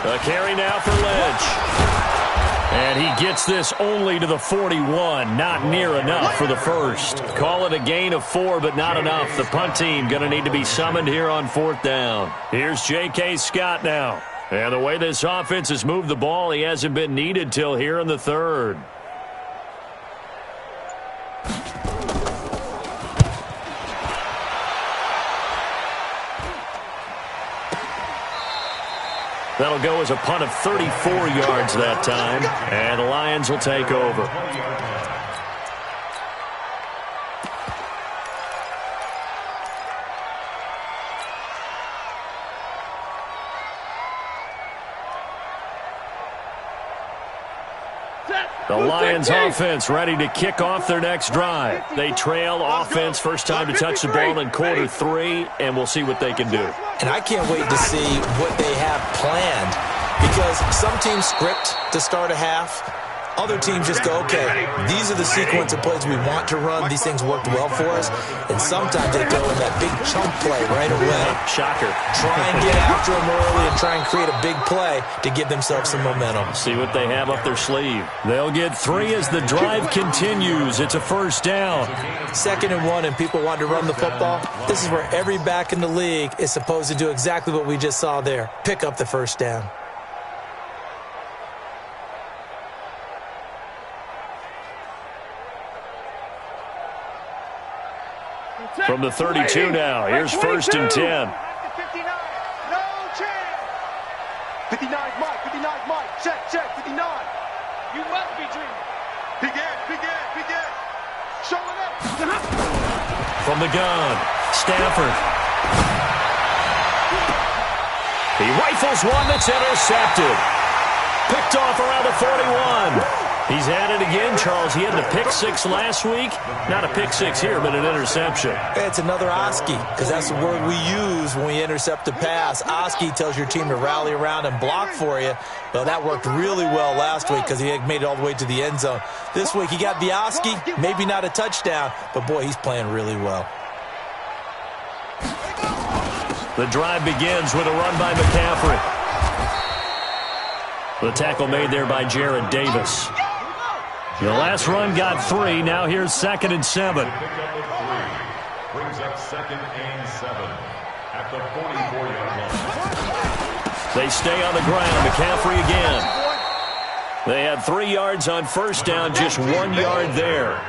A carry now for Lynch. And he gets this only to the 41. Not near enough for the first. Call it a gain of 4, but not enough. The punt team going to need to be summoned here on 4th down. Here's J.K. Scott now. And the way this offense has moved the ball, he hasn't been needed till here in the 3rd. That'll go as a punt of 34 yards that time, and the Lions will take over. The Lions offense ready to kick off their next drive. They trail offense first time to touch the ball in quarter 3, and we'll see what they can do. And I can't wait to see what they have planned, because some teams script to start a half. Other teams just go, okay, these are the sequence of plays we want to run. These things worked well for us. And sometimes they throw in that big chunk play right away. Shocker. Try and get after them early and try and create a big play to give themselves some momentum. See what they have up their sleeve. They'll get 3 as the drive continues. It's a first down. 2nd and 1, and people want to run the football. This is where every back in the league is supposed to do exactly what we just saw there. Pick up the first down. From the 32 now, here's 1st and 10. 59, no chance. 59's Mike, 59's Mike. Check, 59. You must be dreaming. Big Ed. Showing up. From the gun, Stafford. He rifles one that's intercepted. Picked off around the 41. He's at it again, Charles. He had the pick 6 last week. Not a pick 6 here, but an interception. It's another Oski, because that's the word we use when we intercept a pass. Oski tells your team to rally around and block for you. Well, that worked really well last week because he had made it all the way to the end zone. This week he got the Oski, maybe not a touchdown, but boy, he's playing really well. The drive begins with a run by McCaffrey. The tackle made there by Jared Davis. The last run got 3. Now here's 2nd and 7. Brings up 2nd and 7 at the 44-yard line. They stay on the ground. McCaffrey again. They had 3 yards on first down, just 1 yard there.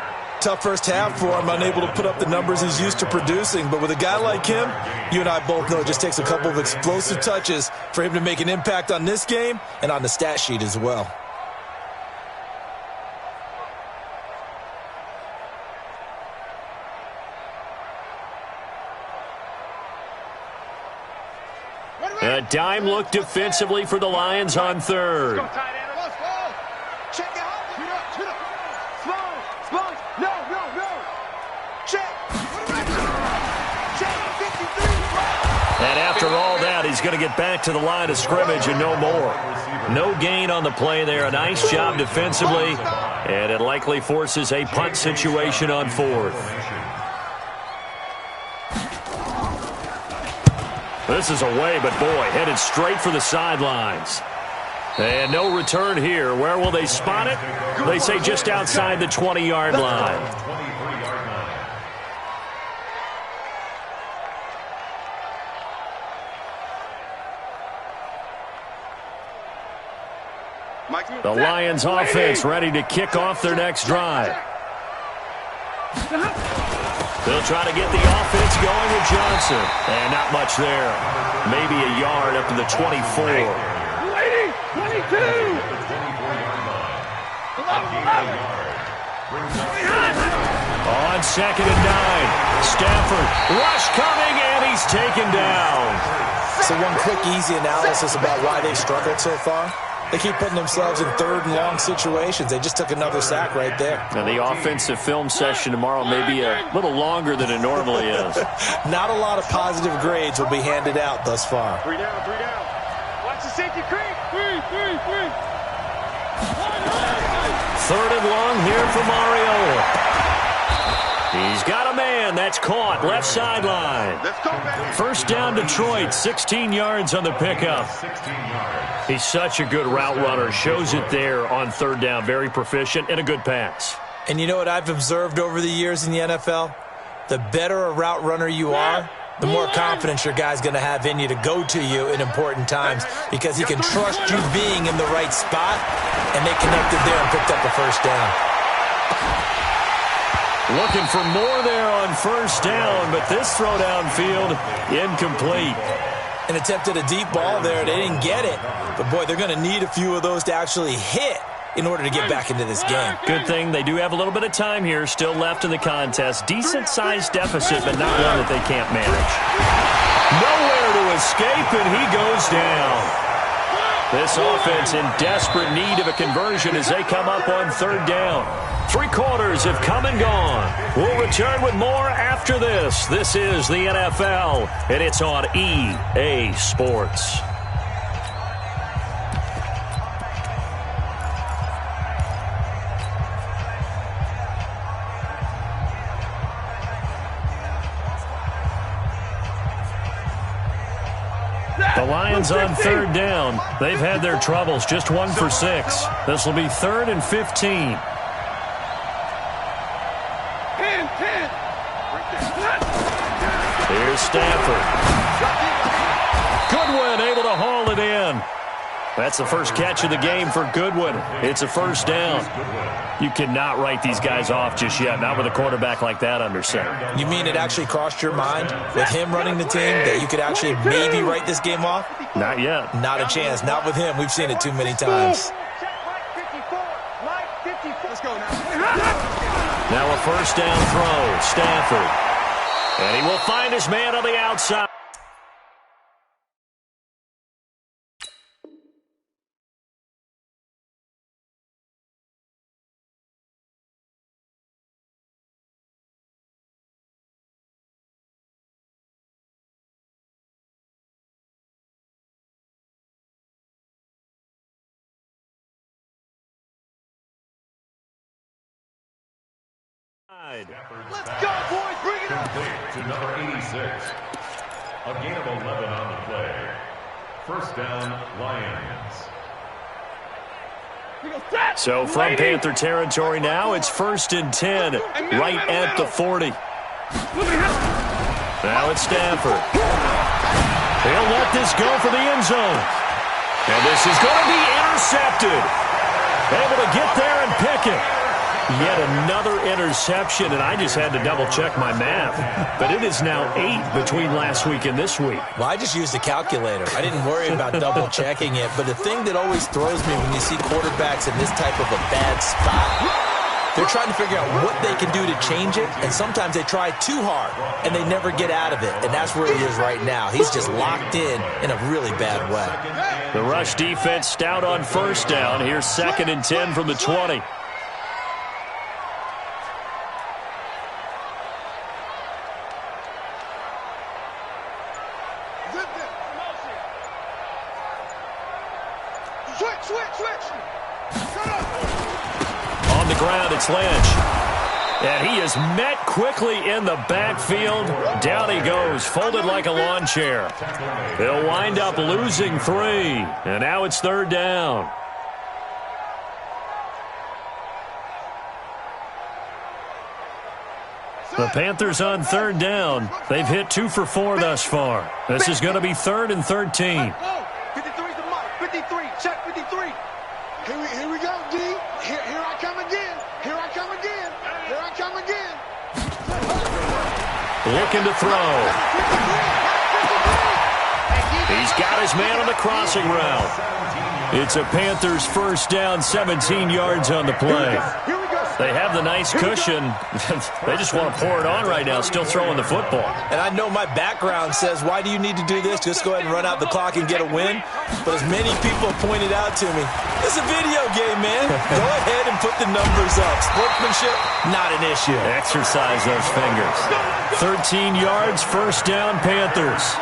Tough first half for him, unable to put up the numbers he's used to producing. But with a guy like him, you and I both know it just takes a couple of explosive touches for him to make an impact on this game and on the stat sheet as well. A dime look defensively for the Lions on 3rd. Check it out. Slow. No. Check. Check 53. And after all that, he's going to get back to the line of scrimmage and no more. No gain on the play there. A nice job defensively, and it likely forces a punt situation on 4th. This is away, but boy, headed straight for the sidelines. And no return here. Where will they spot it? They say just outside the 20-yard line. The Lions offense ready to kick off their next drive. They'll try to get the offense going with Johnson. And not much there. Maybe a yard up to the 24. 22. On 2nd and 9. Stafford. Rush coming, and he's taken down. So one quick, easy analysis about why they've struggled so far. They keep putting themselves in 3rd and long situations. They just took another sack right there. And the offensive film session tomorrow may be a little longer than it normally is. Not a lot of positive grades will be handed out thus far. 3 down, 3 down. Watch the safety creep. 3. 3rd and long here for Mario. He's got a man. That's caught. Left sideline. Let's go, baby. First down, Detroit. 16 yards on the pickup. 16 yards. He's such a good route runner. Shows it there on 3rd down. Very proficient and a good pass. And you know what I've observed over the years in the NFL? The better a route runner you are, the more confidence your guy's going to have in you to go to you in important times because he can trust you being in the right spot, and they connected there and picked up a first down. Looking for more there on 1st down, but this throw downfield incomplete. And attempted a deep ball there. They didn't get it. But, boy, they're going to need a few of those to actually hit in order to get back into this game. Good thing they do have a little bit of time here still left in the contest. Decent-sized deficit, but not one that they can't manage. Nowhere to escape, and he goes down. This offense in desperate need of a conversion as they come up on 3rd down. 3 quarters have come and gone. We'll return with more after this. This is the NFL, and it's on EA Sports. The Lions on 3rd down. They've had their troubles, just 1 for 6. This will be 3rd and 15. 10. Here's Stafford. Goodwin able to haul it in. That's the first catch of the game for Goodwin. It's a first down. You cannot write these guys off just yet, not with a quarterback like that under center. You mean it actually crossed your mind with him running the team that you could actually maybe write this game off? Not yet. Not a chance. Not with him. We've seen it too many times. Let's go now. Now a first down throw. Stafford. And he will find his man on the outside. Let's go, boys. Bring it up. To number 86. A gain of 11 on the play. First down, Lions. So from Panther territory now, it's 1st and 10, right at the 40. Now it's Stafford. He'll let this go for the end zone. And this is going to be intercepted. Able to get there and pick it. Yet another interception, and I just had to double-check my math. But it is now 8 between last week and this week. Well, I just used a calculator. I didn't worry about double-checking it. But the thing that always throws me when you see quarterbacks in this type of a bad spot, they're trying to figure out what they can do to change it, and sometimes they try too hard, and they never get out of it. And that's where he is right now. He's just locked in a really bad way. The rush defense stout on first down. Here's 2nd and 10 from the 20. On the ground, it's Lynch. And he is met quickly in the backfield. Down he goes, folded like a lawn chair. He'll wind up losing 3. And now it's 3rd down. The Panthers on 3rd down. They've hit 2 for 4 thus far. This is going to be 3rd and 13. 53's the mark. 53. Check 53. Here we go, D. Here I come again. Here I come again. Here I come again. Looking to throw. He's got his man on the crossing route. It's a Panthers first down, 17 yards on the play. They have the nice cushion. They just want to pour it on right now, still throwing the football. And I know my background says, why do you need to do this? Just go ahead and run out the clock and get a win. But as many people have pointed out to me, it's a video game, man. Go ahead and put the numbers up. Sportsmanship, not an issue. Exercise those fingers. 13 yards, first down, Panthers.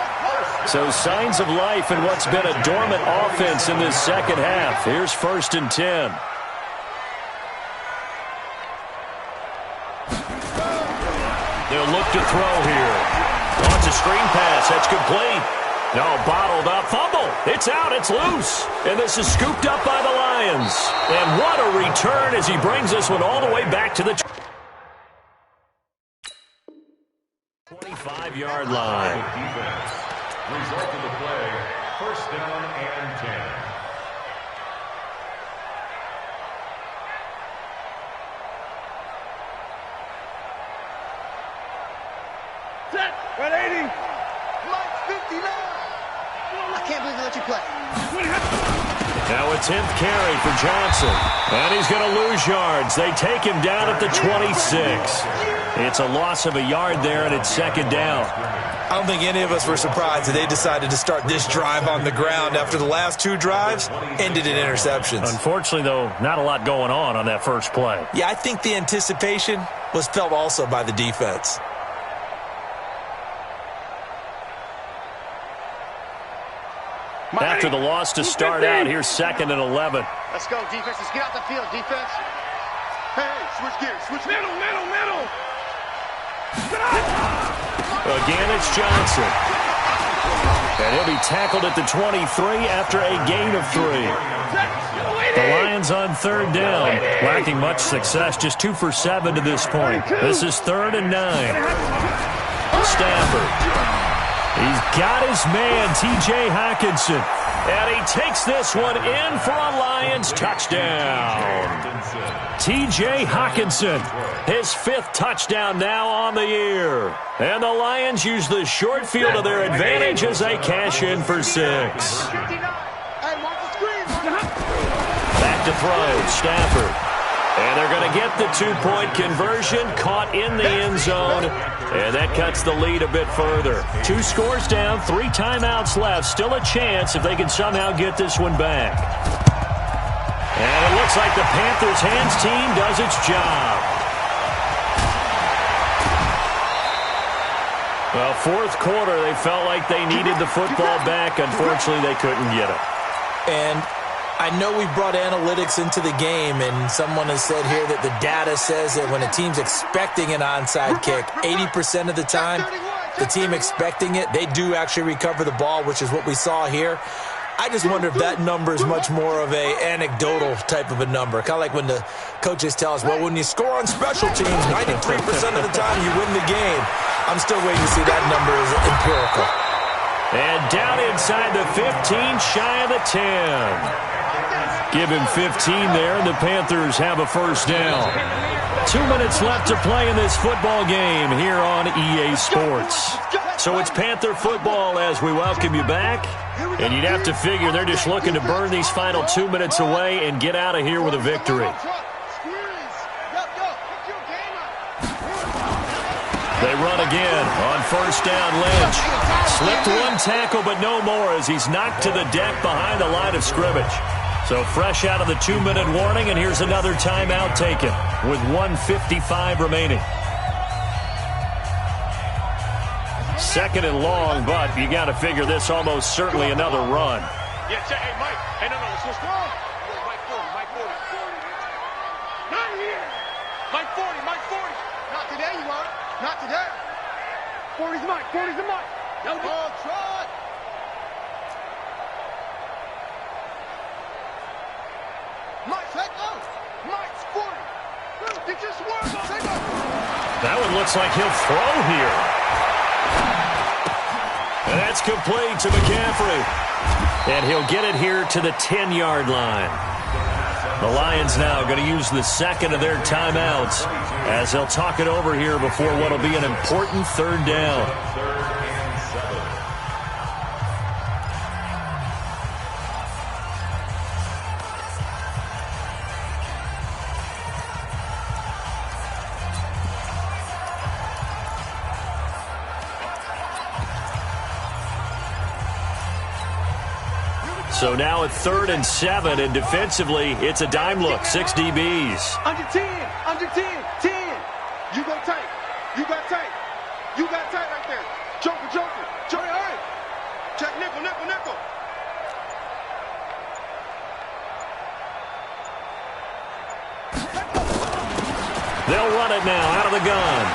So signs of life in what's been a dormant offense in this second half. Here's 1st and 10. They'll look to throw here. Oh, it's a screen pass. That's complete. No, bottled up. Fumble. It's out. It's loose. And this is scooped up by the Lions. And what a return as he brings this one all the way back to the 25-yard line. Result of the play, first down and 10. Set. 180. Mike 59. I can't believe they let you play. Now a 10th carry for Johnson. And he's going to lose yards. They take him down at the 26. It's a loss of a yard there, and it's second down. I don't think any of us were surprised that they decided to start this drive on the ground after the last 2 drives ended in interceptions. Unfortunately, though, not a lot going on that first play. Yeah, I think the anticipation was felt also by the defense. After the loss to start out, here's 2nd and 11. Let's go, defense. Let's get out the field, defense. Hey, switch gears. Switch middle. Again, it's Johnson. And he'll be tackled at the 23 after a gain of 3. The Lions on 3rd down, lacking much success, just 2 for 7 to this point. This is 3rd and 9. Stafford. He's got his man, T.J. Hockenson. And he takes this one in for a Lions touchdown. T.J. Hockenson, his 5th touchdown now on the year. And the Lions use the short field to their advantage as they cash in for 6. Back to throw, Stafford. And they're going to get the 2-point conversion, caught in the end zone. And that cuts the lead a bit further. 2 scores down, 3 timeouts left. Still a chance if they can somehow get this one back. And it looks like the Panthers' hands team does its job. Well, 4th quarter, they felt like they needed the football back. Unfortunately, they couldn't get it. And I know we brought analytics into the game, and someone has said here that the data says that when a team's expecting an onside kick, 80% of the time, the team expecting it, they do actually recover the ball, which is what we saw here. I just wonder if that number is much more of a anecdotal type of a number. Kind of like when the coaches tell us, well, when you score on special teams, 93% of the time you win the game. I'm still waiting to see that number is empirical. And down inside the 15, shy of the 10. Give him 15 there, and the Panthers have a first down. 2 minutes left to play in this football game here on EA Sports. So it's Panther football as we welcome you back. And you'd have to figure they're just looking to burn these final 2 minutes away and get out of here with a victory. They run again on first down. Lynch slipped 1 tackle, but no more as he's knocked to the deck behind the line of scrimmage. So fresh out of the 2-minute warning, and here's another timeout taken with 1:55 remaining. 2nd and long, but you got to figure this almost certainly another run. Yeah, hey, Mike. Hey, no, let's go strong. Mike 40, Mike 40. Not here. Mike 40, Mike 40. Not today, you aren't. Not today. 40's Mike, 40's the Mike. No, trot. Mike, take off. Mike's 40. He just won. Take off. That one looks like he'll throw here. And that's complete to McCaffrey. And he'll get it here to the 10-yard line. The Lions now going to use the second of their timeouts as they'll talk it over here before what will be an important third down. So now at 3rd and 7, and defensively, it's a dime look, 6 DBs. Under 10, 10. You go tight. You got tight. You got tight right there. Joker. Hurry. Check nickel. They'll run it now out of the gun.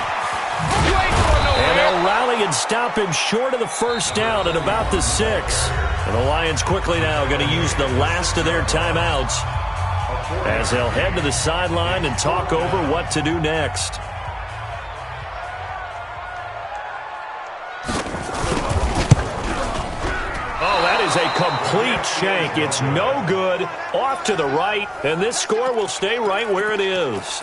And they'll rally and stop him short of the first down at about the 6. And the Lions quickly now going to use the last of their timeouts as they'll head to the sideline and talk over what to do next. Oh, that is a complete shank. It's no good. Off to the right, and this score will stay right where it is.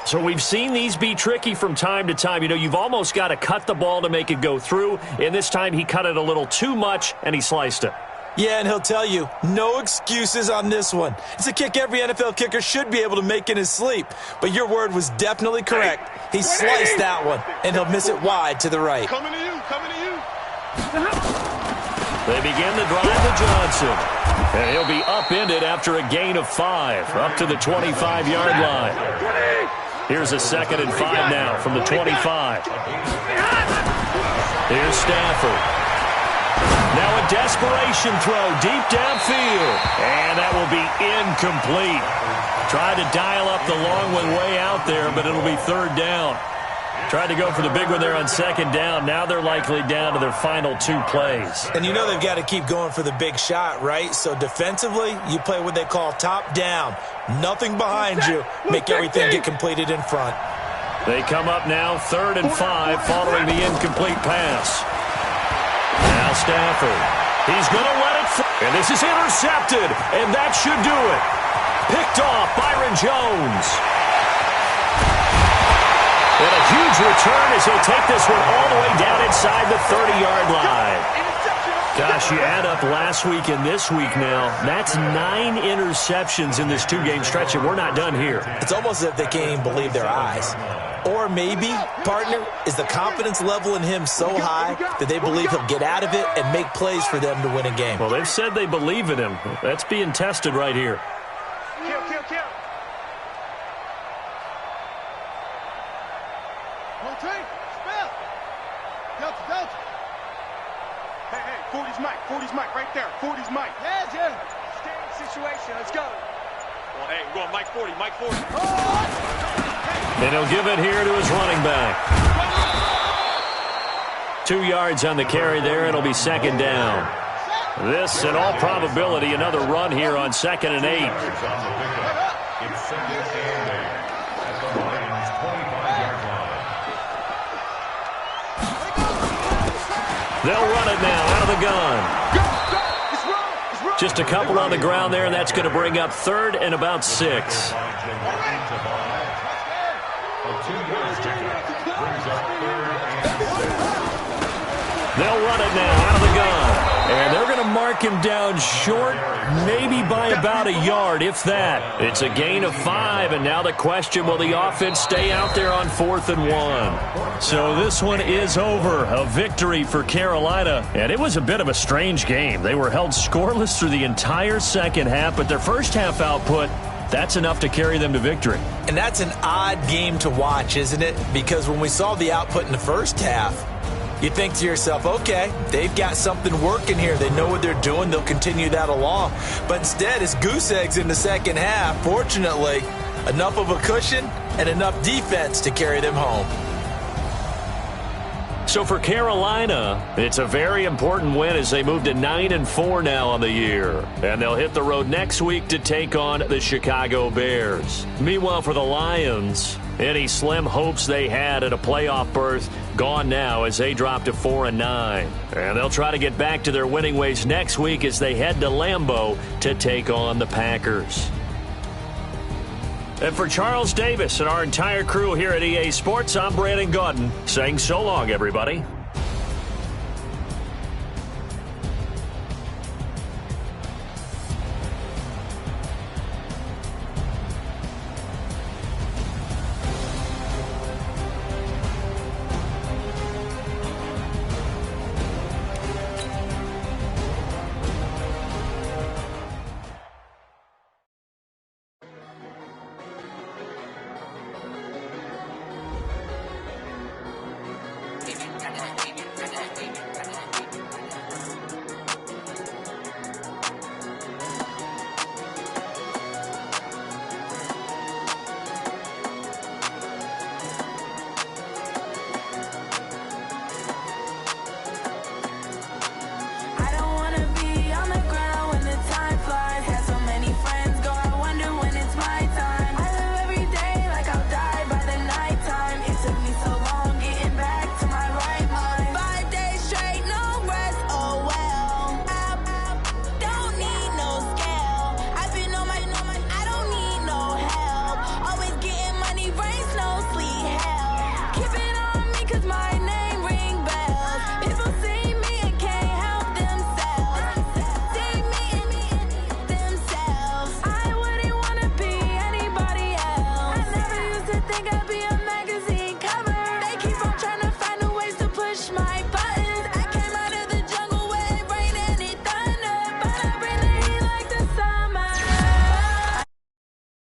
So we've seen these be tricky from time to time. You know, you've almost got to cut the ball to make it go through. And this time he cut it a little too much, and he sliced it. Yeah, and he'll tell you, no excuses on this one. It's a kick every NFL kicker should be able to make in his sleep. But your word was definitely correct. He sliced that one, and he'll miss it wide to the right. Coming to you. They begin the drive to Johnson. And he'll be upended after a gain of 5, up to the 25-yard line. Here's a 2nd and 5 now from the 25. Here's Stafford. Now a desperation throw deep downfield. And that will be incomplete. Tried to dial up the long one way out there, but it'll be 3rd down. Tried to go for the big one there on 2nd down. Now they're likely down to their final 2 plays. And you know they've got to keep going for the big shot, right? So defensively, you play what they call top down. Nothing behind you. Make everything get completed in front. They come up now 3rd and 5 following the incomplete pass. Now Stafford. He's going to let it fly. And this is intercepted. And that should do it. Picked off Byron Jones. And a huge return as he'll take this one all the way down inside the 30-yard line. Gosh, you add up last week and this week now, that's 9 interceptions in this 2-game stretch, and we're not done here. It's almost as if they can't even believe their eyes. Or maybe, partner, is the confidence level in him so high that they believe he'll get out of it and make plays for them to win a game. Well, they've said they believe in him. That's being tested right here. Kill. Spell. Delta. Hey, 40's Mike right there. 40's Mike. Yeah, Jim. Stay situation. Let's go. Well, hey, we're going Mike 40. And he'll give it here to his running back. 2 yards on the carry there. It'll be 2nd down. This, in all probability, another run here on 2nd and 8. It's 2nd and 8 at the Lions' 25-yard line. They'll run it now out of the gun. Just a couple on the ground there, and that's going to bring up 3rd and about 6. They'll run it now out of the gun. And they're going to mark him down short, maybe by about a yard, if that. It's a gain of 5, and now the question, will the offense stay out there on 4th and 1? So this one is over. A victory for Carolina, and it was a bit of a strange game. They were held scoreless through the entire second half, but their first half output, that's enough to carry them to victory. And that's an odd game to watch, isn't it? Because when we saw the output in the first half, you think to yourself, okay, they've got something working here. They know what they're doing. They'll continue that along. But instead, it's goose eggs in the second half. Fortunately, enough of a cushion and enough defense to carry them home. So for Carolina, it's a very important win as they move to 9-4 now on the year. And they'll hit the road next week to take on the Chicago Bears. Meanwhile, for the Lions, any slim hopes they had at a playoff berth gone now as they drop to 4-9. And they'll try to get back to their winning ways next week as they head to Lambeau to take on the Packers. And for Charles Davis and our entire crew here at EA Sports, I'm Brandon Gaudin saying so long, everybody.